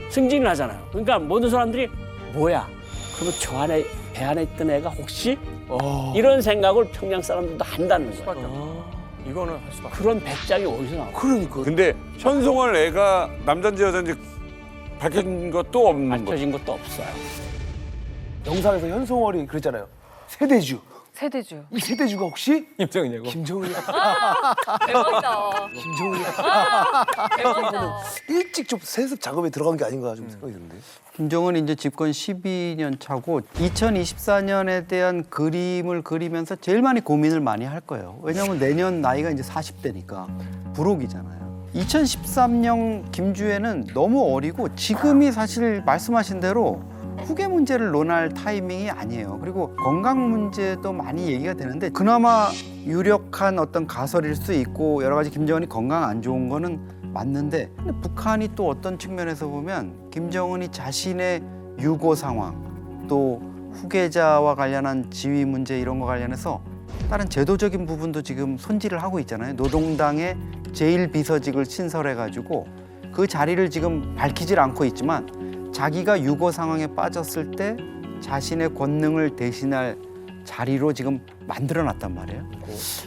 승진을 하잖아요. 그러니까 모든 사람들이 뭐야? 그러면 저 안에 배 안에 있던 애가 혹시 이런 생각을 평양 사람들도 한다는 거예요. 이거는 할 수밖에. 그런 배짱이 어디서 나와? 그러니까. 근데 현송월 애가 남자인지 여자인지 밝혀진 것도 없는 거죠. 밝혀진 것도 없어요. 영상에서 현송월이 그랬잖아요. 세대주. 세대주. 이 세대주가 혹시 김정은이고. 김정은이. 대박이다. 김정은이. 대박이다. 일찍 좀 세습 작업에 들어간 게 아닌가 좀 생각이 드는데. 김정은이 이제 집권 12년 차고 2024년에 대한 그림을 그리면서 제일 많이 고민을 많이 할 거예요. 왜냐하면 내년 나이가 이제 40대니까 불혹이잖아요. 2013년 김주애는 너무 어리고 지금이 사실 말씀하신 대로 후계 문제를 논할 타이밍이 아니에요. 그리고 건강 문제도 많이 얘기가 되는데 그나마 유력한 어떤 가설일 수 있고 여러 가지 김정은이 건강 안 좋은 거는 맞는데 근데 북한이 또 어떤 측면에서 보면 김정은이 자신의 유고 상황 또 후계자와 관련한 지위 문제 이런 거 관련해서 다른 제도적인 부분도 지금 손질을 하고 있잖아요. 노동당의 제1비서직을 신설해가지고 그 자리를 지금 밝히질 않고 있지만 자기가 유고 상황에 빠졌을 때 자신의 권능을 대신할 자리로 지금 만들어놨단 말이에요.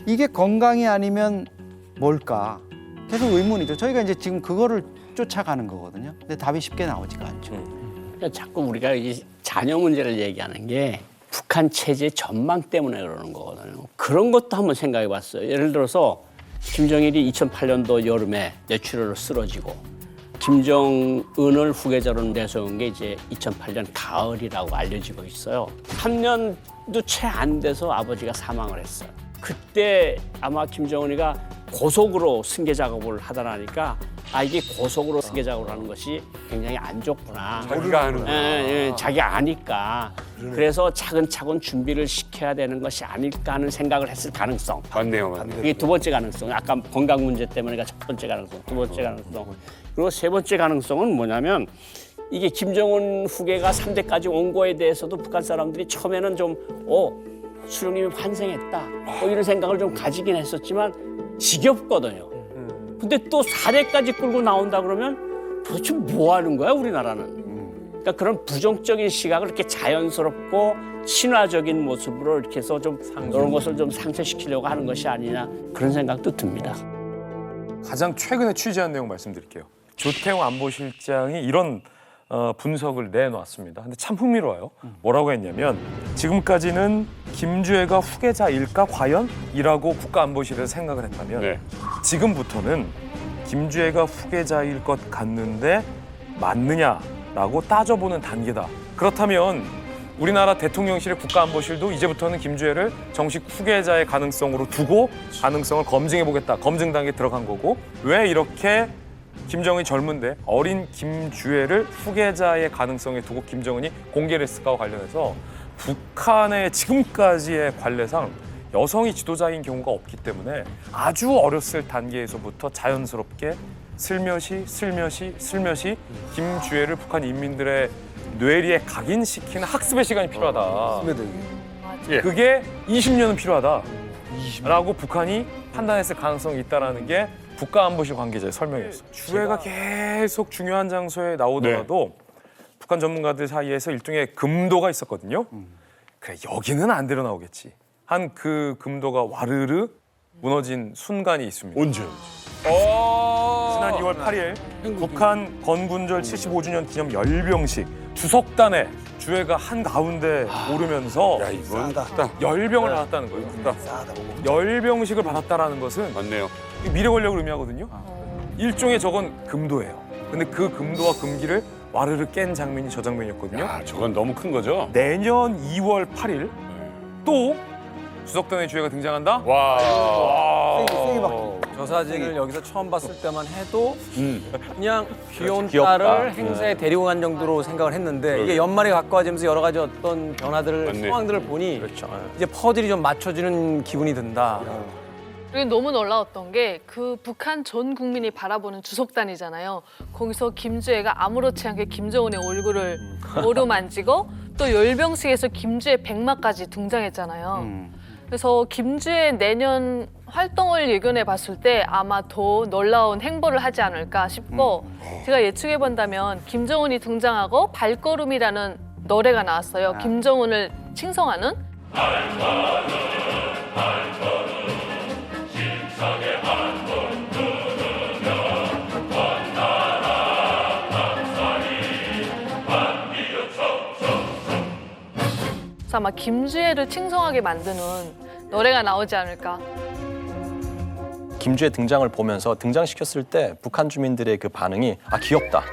이게 건강이 아니면 뭘까? 계속 의문이죠. 저희가 이제 지금 그거를 쫓아가는 거거든요. 근데 답이 쉽게 나오지가 않죠. 그러니까 자꾸 우리가 이 자녀 문제를 얘기하는 게 북한 체제의 전망 때문에 그러는 거거든요. 그런 것도 한번 생각해 봤어요. 예를 들어서 김정일이 2008년도 여름에 뇌출혈로 쓰러지고 김정은을 후계자로 내세운 게 이제 2008년 가을이라고 알려지고 있어요. 3년도 채 안 돼서 아버지가 사망을 했어요. 그때 아마 김정은이가 고속으로 승계 작업을 하다라니까 이게 고속으로 승계 작업을 하는 것이 굉장히 안 좋구나. 자기가 하는 자기가 아니까. 그래서 차근차근 준비를 시켜야 되는 것이 아닐까 하는 생각을 했을 가능성. 맞네요. 이게 두 번째 가능성. 아까 건강 문제 때문에가 첫 번째 가능성, 두 번째 가능성. 그리고 세 번째 가능성은 뭐냐면 이게 김정은 후계가 3대까지 온 거에 대해서도 북한 사람들이 처음에는 좀 수령님이 환생했다. 이런 생각을 좀 가지긴 했었지만 지겹거든요. 근데 또 4대까지 끌고 나온다 그러면 도대체 뭐 하는 거야, 우리나라는. 그러니까 그런 부정적인 시각을 이렇게 자연스럽고 친화적인 모습으로 이렇게 해서 좀 이런 것을 좀 상쇄시키려고 하는 것이 아니냐 그런 생각도 듭니다. 가장 최근에 취재한 내용 말씀드릴게요. 조태용 안보실장이 이런 분석을 내놓았습니다. 근데 참 흥미로워요. 뭐라고 했냐면 지금까지는 김주애가 후계자일까 과연? 이라고 국가안보실에서 생각을 했다면 지금부터는 김주애가 후계자일 것 같는데 맞느냐라고 따져보는 단계다. 그렇다면 우리나라 대통령실의 국가안보실도 이제부터는 김주애를 정식 후계자의 가능성으로 두고 가능성을 검증해보겠다. 검증 단계에 들어간 거고 왜 이렇게 김정은이 젊은데 어린 김주애를 후계자의 가능성에 두고 김정은이 공개를 했을까와 관련해서 북한의 지금까지의 관례상 여성이 지도자인 경우가 없기 때문에 아주 어렸을 단계에서부터 자연스럽게 슬며시 김주애를 북한 인민들의 뇌리에 각인시키는 학습의 시간이 필요하다. 그게 20년은 필요하다라고 북한이 판단했을 가능성이 있다는 게 국가안보실 관계자의 설명이었어요. 주애가 계속 중요한 장소에 나오더라도 북한 전문가들 사이에서 일종의 금도가 있었거든요. 그래, 여기는 안 데려 나오겠지. 한 그 금도가 와르르 무너진 순간이 있습니다. 언제? 지난 2월 8일 북한 건군절 75주년 기념 열병식 주석단에 주애가 한가운데 오르면서 열병을 받았다는 거예요. 열병식을 받았다는 것은 맞네요. 미래 권력을 의미하거든요. 일종의 저건 금도예요. 근데 그 금도와 금기를 와르르 깬 장면이 저 장면이었거든요. 저건 너무 큰 거죠? 내년 2월 8일 또 주석단의 주애가 등장한다? 저 사진을 여기서 처음 봤을 때만 해도 그냥 귀여운 귀엽다. 딸을 행사에 데리고 간 정도로 생각을 했는데 이게 연말에 가까워지면서 여러 가지 어떤 변화들을 상황들을 보니 이제 퍼즐이 좀 맞춰지는 기분이 든다. 그리고 너무 놀라웠던 게 그 북한 전 국민이 바라보는 주석단이잖아요. 거기서 김주애가 아무렇지 않게 김정은의 얼굴을 어루만지고 또 열병식에서 김주애 백마까지 등장했잖아요. 그래서 김주애 내년 활동을 예견해 봤을 때 아마 더 놀라운 행보를 하지 않을까 싶고 제가 예측해 본다면 김정은이 등장하고 발걸음이라는 노래가 나왔어요. 김정은을 칭송하는. 그래서 아마 김주애를 칭송하게 만드는 노래가 나오지 않을까. 김주애 등장을 보면서 등장시켰을 때 북한 주민들의 그 반응이 귀엽다,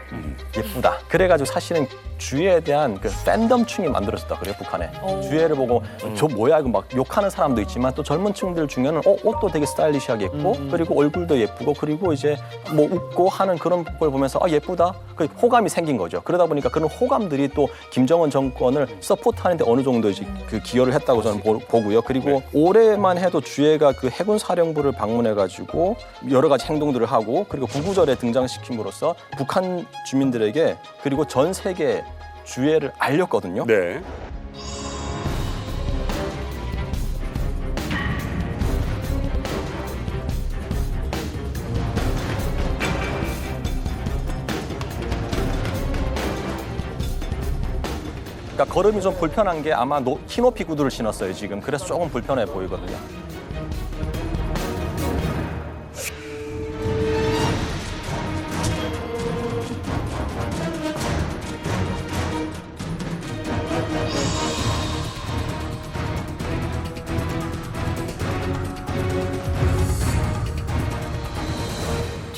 예쁘다. 그래가지고 사실은 주애에 대한 그 팬덤층이 만들어졌다 그래요, 북한에. 주애를 보고 저 뭐야 이거 막 욕하는 사람도 있지만 또 젊은 층들 중에는 옷도 되게 스타일리시하게 입고 그리고 얼굴도 예쁘고 그리고 이제 뭐 웃고 하는 그런 걸 보면서 예쁘다. 그 호감이 생긴 거죠. 그러다 보니까 그런 호감들이 또 김정은 정권을 서포트하는데 어느 정도 이제 그 기여를 했다고 저는 보고요. 그리고 올해만 해도 주애가 그 해군 사령부를 방문해가지고 여러 가지 행동들을 하고 그리고 구구절에 등장시킴으로써 북한 주민들에게 그리고 전 세계 주애를 알렸거든요. 네. 그러니까 걸음이 좀 불편한 게 아마 키높이 구두를 신었어요 지금. 그래서 조금 불편해 보이거든요.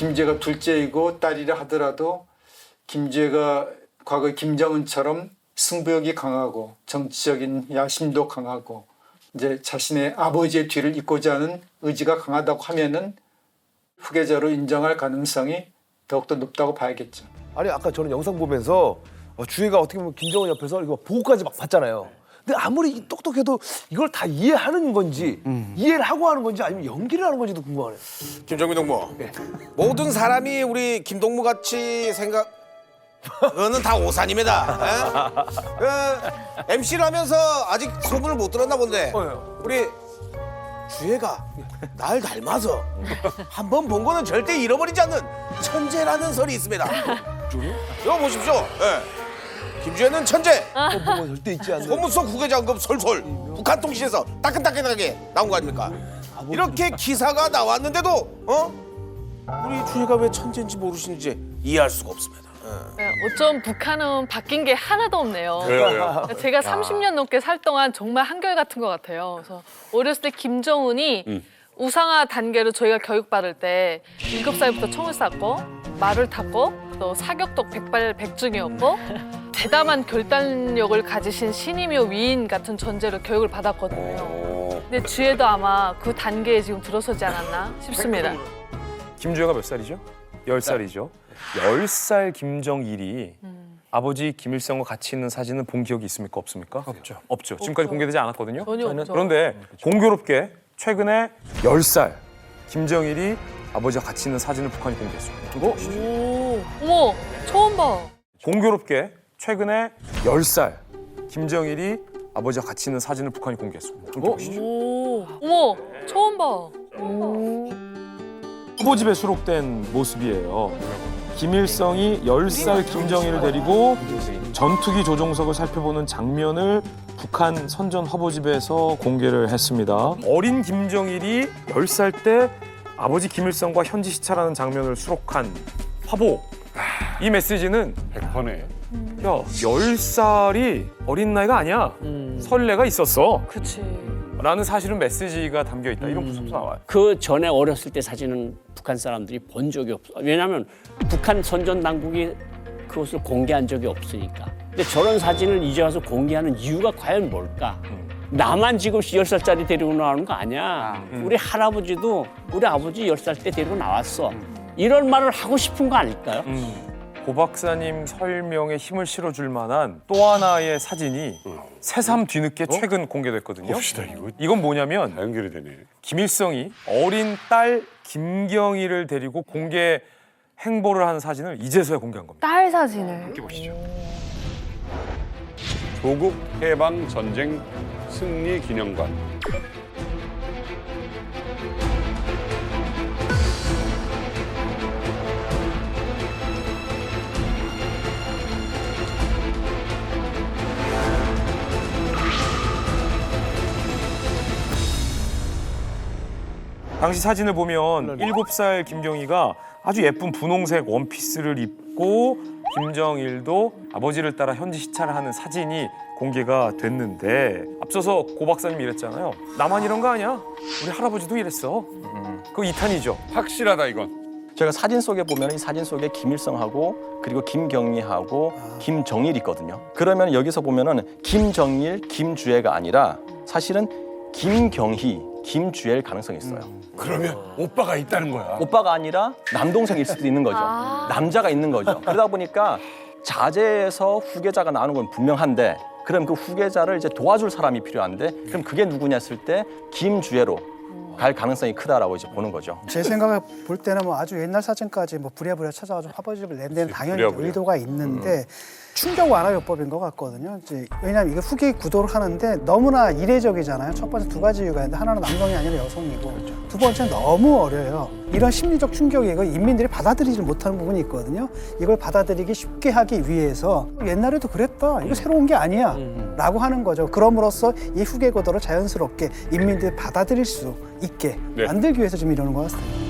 김주애가 둘째이고 딸이라 하더라도 김주애가 과거 김정은처럼 승부욕이 강하고 정치적인 야심도 강하고 이제 자신의 아버지의 뒤를 잇고자 하는 의지가 강하다고 하면은 후계자로 인정할 가능성이 더욱더 높다고 봐야겠죠. 아니 아까 저는 영상 보면서 주혜가 어떻게 보면 김정은 옆에서 이거 보고까지 막 봤잖아요. 근데 아무리 똑똑해도 이걸 다 이해하는 건지 이해를 하고 하는 건지 아니면 연기를 하는 건지도 궁금하네요. 김정민 동무. 모든 사람이 우리 김동무 같이 생각. 그거는 다 오산입니다. MC를 하면서 아직 소문을 못 들었나 본데 우리 주혜가 날 닮아서 한 번 본 거는 절대 잃어버리지 않는 천재라는 설이 있습니다. 이거 보십시오. 김주혜는 천재. 절대 잊지 않는. 소문속 후계자급 솔솔. 북한 통신에서 따끈따끈하게 나온 거 아닙니까? 이렇게 기사가 나왔는데도 우리 주혜가 왜 천재인지 모르시는지 이해할 수가 없습니다. 네, 어쩜 북한은 바뀐 게 하나도 없네요. 왜요? 제가 30년 넘게 살 동안 정말 한결같은 것 같아요. 그래서 어렸을 때 김정은이 우상화 단계로 저희가 교육받을 때 7살부터 총을 쐈고 말을 탔고 또 사격도 백발백중이었고 대담한 결단력을 가지신 신임요 위인 같은 존재로 교육을 받았거든요. 근데 주혜도 아마 그 단계에 지금 들어서지 않았나 싶습니다. 김주혜가 몇 살이죠? 10살이죠. 10살 김정일이 아버지 김일성과 같이 있는 사진을 본 기억이 있습니까? 없습니까? 없죠. 지금까지 공개되지 않았거든요. 전혀 없죠. 그런데 공교롭게 최근에 10살 김정일이 아버지와 같이 있는 사진을 북한이 공개했습니다. 오, 어머, 처음 봐. 공교롭게 최근에 10살 김정일이 아버지와 같이 있는 사진을 북한이 공개했습니다. 오, 어머, 처음 봐. 후보집에 수록된 모습이에요. 김일성이 10살 김정일을 데리고 전투기 조종석을 살펴보는 장면을 북한 선전 화보집에서 공개를 했습니다. 어린 김정일이 10살 때 아버지 김일성과 현지 시찰하는 장면을 수록한 화보. 이 메시지는 100%네. 야, 10살이 어린 나이가 아니야. 설레가 있었어. 그치. 라는 사실은 메시지가 담겨 있다. 이런 분석도 나와요. 그 전에 어렸을 때 사진은 북한 사람들이 본 적이 없어. 왜냐하면 북한 선전 당국이 그것을 공개한 적이 없으니까. 근데 저런 사진을 이제 와서 공개하는 이유가 과연 뭘까? 나만 지금 10살짜리 데리고 나오는 거 아니야. 우리 할아버지도 우리 아버지 10살 때 데리고 나왔어. 이런 말을 하고 싶은 거 아닐까요? 고 박사님 설명에 힘을 실어줄 만한 또 하나의 사진이 새삼 뒤늦게 최근 공개됐거든요. 봅시다, 이거. 이건 뭐냐면 다 연결이 되네. 김일성이 어린 딸 김경희를 데리고 공개 행보를 하는 사진을 이제서야 공개한 겁니다. 딸 사진을. 함께 보시죠. 조국 해방 전쟁 승리 기념관. 당시 사진을 보면 7살 김경희가 아주 예쁜 분홍색 원피스를 입고 김정일도 아버지를 따라 현지 시찰을 하는 사진이 공개가 됐는데 앞서서 고 박사님이 이랬잖아요. 나만 이런 거 아니야? 우리 할아버지도 이랬어. 그거 2탄이죠. 확실하다 이건. 제가 사진 속에 보면 이 사진 속에 김일성하고 그리고 김경희하고 김정일 있거든요. 그러면 여기서 보면은 김정일, 김주혜가 아니라 사실은 김경희, 김주혜일 가능성이 있어요. 그러면 오빠가 있다는 거야. 오빠가 아니라 남동생일 수도 있는 거죠. 남자가 있는 거죠. 그러다 보니까 자제에서 후계자가 나오는 건 분명한데 그럼 그 후계자를 이제 도와줄 사람이 필요한데 그럼 그게 누구냐 했을 때 김주혜로 갈 가능성이 크다라고 이제 보는 거죠. 제 생각을 볼 때는 뭐 아주 옛날 사진까지 뭐 부랴부랴 찾아가지고 화보집을 낸 데는 당연히 부랴부랴. 의도가 있는데 충격 완화요법인 것 같거든요. 이제 왜냐하면 이게 후기 구도를 하는데 너무나 이례적이잖아요. 첫 번째 두 가지 이유가 있는데 하나는 남성이 아니라 여성이고 두 번째는 너무 어려요. 이런 심리적 충격이 이거 인민들이 받아들이지 못하는 부분이 있거든요. 이걸 받아들이기 쉽게 하기 위해서 옛날에도 그랬다. 이거 새로운 게 아니야. 라고 하는 거죠. 그럼으로써 이 후계 구도를 자연스럽게 인민들이 받아들일 수 있게 만들기 위해서 지금 이러는 것 같습니다.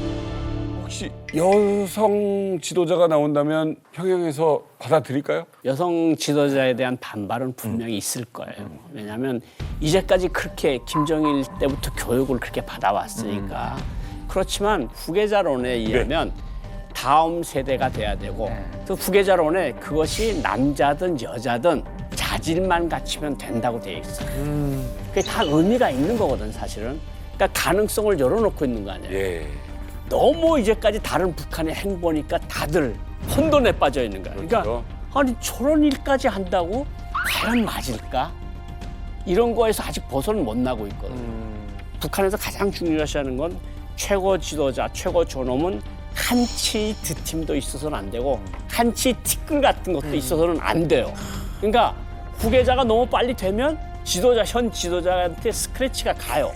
혹시 여성 지도자가 나온다면 평양에서 받아들일까요? 여성 지도자에 대한 반발은 분명히 있을 거예요. 왜냐하면 이제까지 그렇게 김정일 때부터 교육을 그렇게 받아왔으니까. 그렇지만 후계자론에 의하면 다음 세대가 돼야 되고 또 후계자론에 그것이 남자든 여자든 자질만 갖추면 된다고 돼 있어. 그게 다 의미가 있는 거거든 사실은. 그러니까 가능성을 열어놓고 있는 거 아니에요. 너무 이제까지 다른 북한의 행보니까 다들 혼돈에 빠져 있는 거야. 그러니까 아니 저런 일까지 한다고 과연 맞을까? 이런 거에서 아직 벗어는 못 나고 있거든. 북한에서 가장 중요시하는 건 최고 지도자, 최고 존엄은 한치 뒷팀도 있어서는 안 되고 한치 티끌 같은 것도 있어서는 안 돼요. 그러니까 후계자가 너무 빨리 되면 현 지도자한테 스크래치가 가요.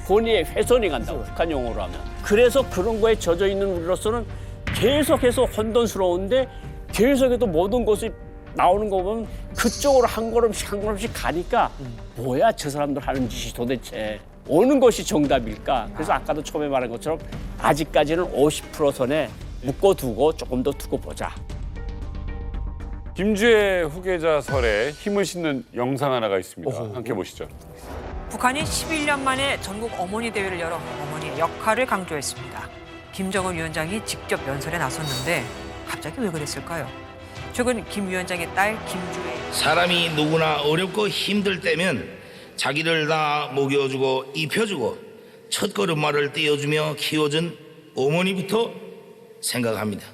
본의에 훼손이 간다고 북한 용어로 하면. 그래서 그런 거에 젖어 있는 우리로서는 계속해서 혼돈스러운데 계속해서 모든 것이 나오는 거 보면 그쪽으로 한 걸음씩 가니까 뭐야 저 사람들 하는 짓이 도대체 어느 것이 정답일까? 그래서 아까도 처음에 말한 것처럼 아직까지는 50% 선에 묶어두고 조금 더 두고 보자. 김주애 후계자설에 힘을 싣는 영상 하나가 있습니다. 함께 보시죠. 북한이 11년 만에 전국 어머니 대회를 열어 어머니의 역할을 강조했습니다. 김정은 위원장이 직접 연설에 나섰는데 갑자기 왜 그랬을까요? 최근 김 위원장의 딸 김주애. 사람이 누구나 어렵고 힘들 때면 자기를 다 먹여주고 입혀주고 첫걸음마를 띄워주며 키워준 어머니부터 생각합니다.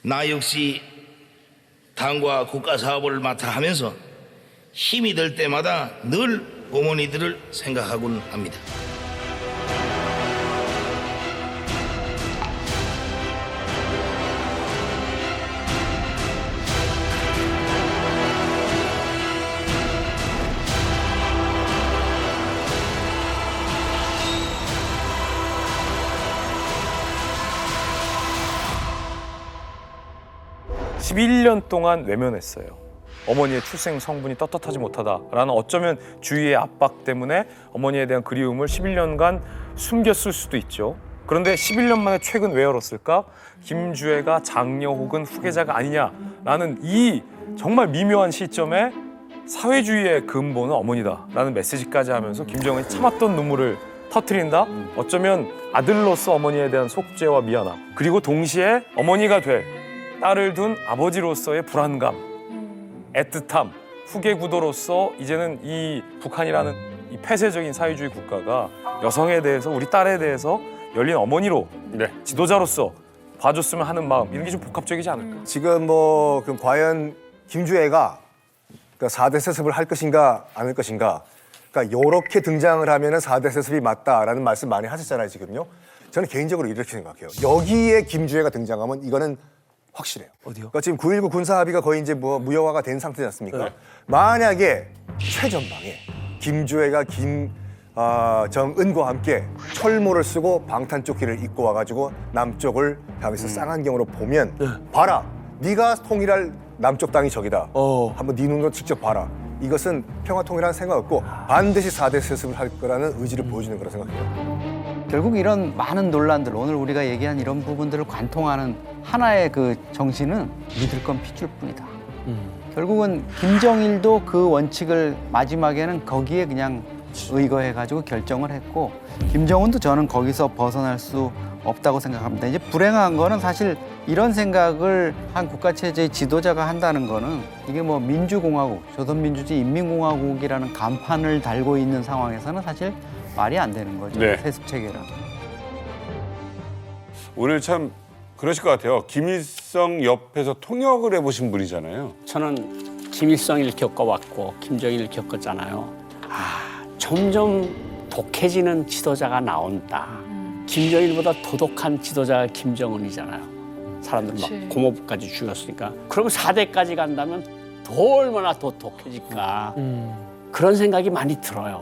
나 역시 당과 국가 사업을 맡아 하면서 힘이 들 때마다 늘 어머니들을 생각하곤 합니다. 십 11년 동안 외면했어요. 어머니의 출생 성분이 떳떳하지 못하다라는 어쩌면 주위의 압박 때문에 어머니에 대한 그리움을 11년간 숨겼을 수도 있죠. 그런데 11년 만에 최근 왜 열었을까? 김주애가 장녀 혹은 후계자가 아니냐라는 이 정말 미묘한 시점에 사회주의의 근본은 어머니다라는 메시지까지 하면서 김정은이 참았던 눈물을 터뜨린다? 어쩌면 아들로서 어머니에 대한 속죄와 미안함, 그리고 동시에 어머니가 될 딸을 둔 아버지로서의 불안감, 애틋함, 후계 구도로서 이제는 이 북한이라는 이 폐쇄적인 사회주의 국가가 여성에 대해서, 우리 딸에 대해서 열린 어머니로, 지도자로서 봐줬으면 하는 마음, 이런 게 좀 복합적이지 않을까? 지금 뭐 그럼 과연 김주애가 그러니까 4대 세습을 할 것인가 안 할 것인가, 그러니까 이렇게 등장을 하면은 4대 세습이 맞다라는 말씀 많이 하셨잖아요 지금요. 저는 개인적으로 이렇게 생각해요. 여기에 김주애가 등장하면 이거는 확실해요. 어디요? 그러니까 지금 9.19 군사합의가 거의 이제 뭐 무효화가 된 상태지 않습니까? 만약에 최전방에 김주애가 정은과 함께 철모를 쓰고 방탄조끼를 입고 와가지고 남쪽을 향해서 쌍안경으로 보면 봐라, 네가 통일할 남쪽 땅이 저기다. 한번 네 눈으로 직접 봐라. 이것은 평화통일이라는 생각 없고 반드시 4대 세습을 할 거라는 의지를 보여주는 거라 생각해요. 결국 이런 많은 논란들, 오늘 우리가 얘기한 이런 부분들을 관통하는 하나의 그 정신은 믿을 건 핏줄 뿐이다. 결국은 김정일도 그 원칙을 마지막에는 거기에 그냥 의거해가지고 결정을 했고, 김정은도 저는 거기서 벗어날 수 없다고 생각합니다. 이제 불행한 거는 사실 이런 생각을 한 국가체제의 지도자가 한다는 거는 이게 뭐 민주공화국, 조선민주주의 인민공화국이라는 간판을 달고 있는 상황에서는 사실 말이 안 되는 거죠. 네. 세습체계라. 오늘 참 그러실 것 같아요. 김일성 옆에서 통역을 해보신 분이잖아요. 저는 김일성을 겪어왔고 김정일을 겪었잖아요. 점점 독해지는 지도자가 나온다. 김정일보다 도독한 지도자가 김정은이잖아요. 사람들 막 고모부까지 죽였으니까. 그러면 4대까지 간다면 더 얼마나 더 독해질까. 그런 생각이 많이 들어요.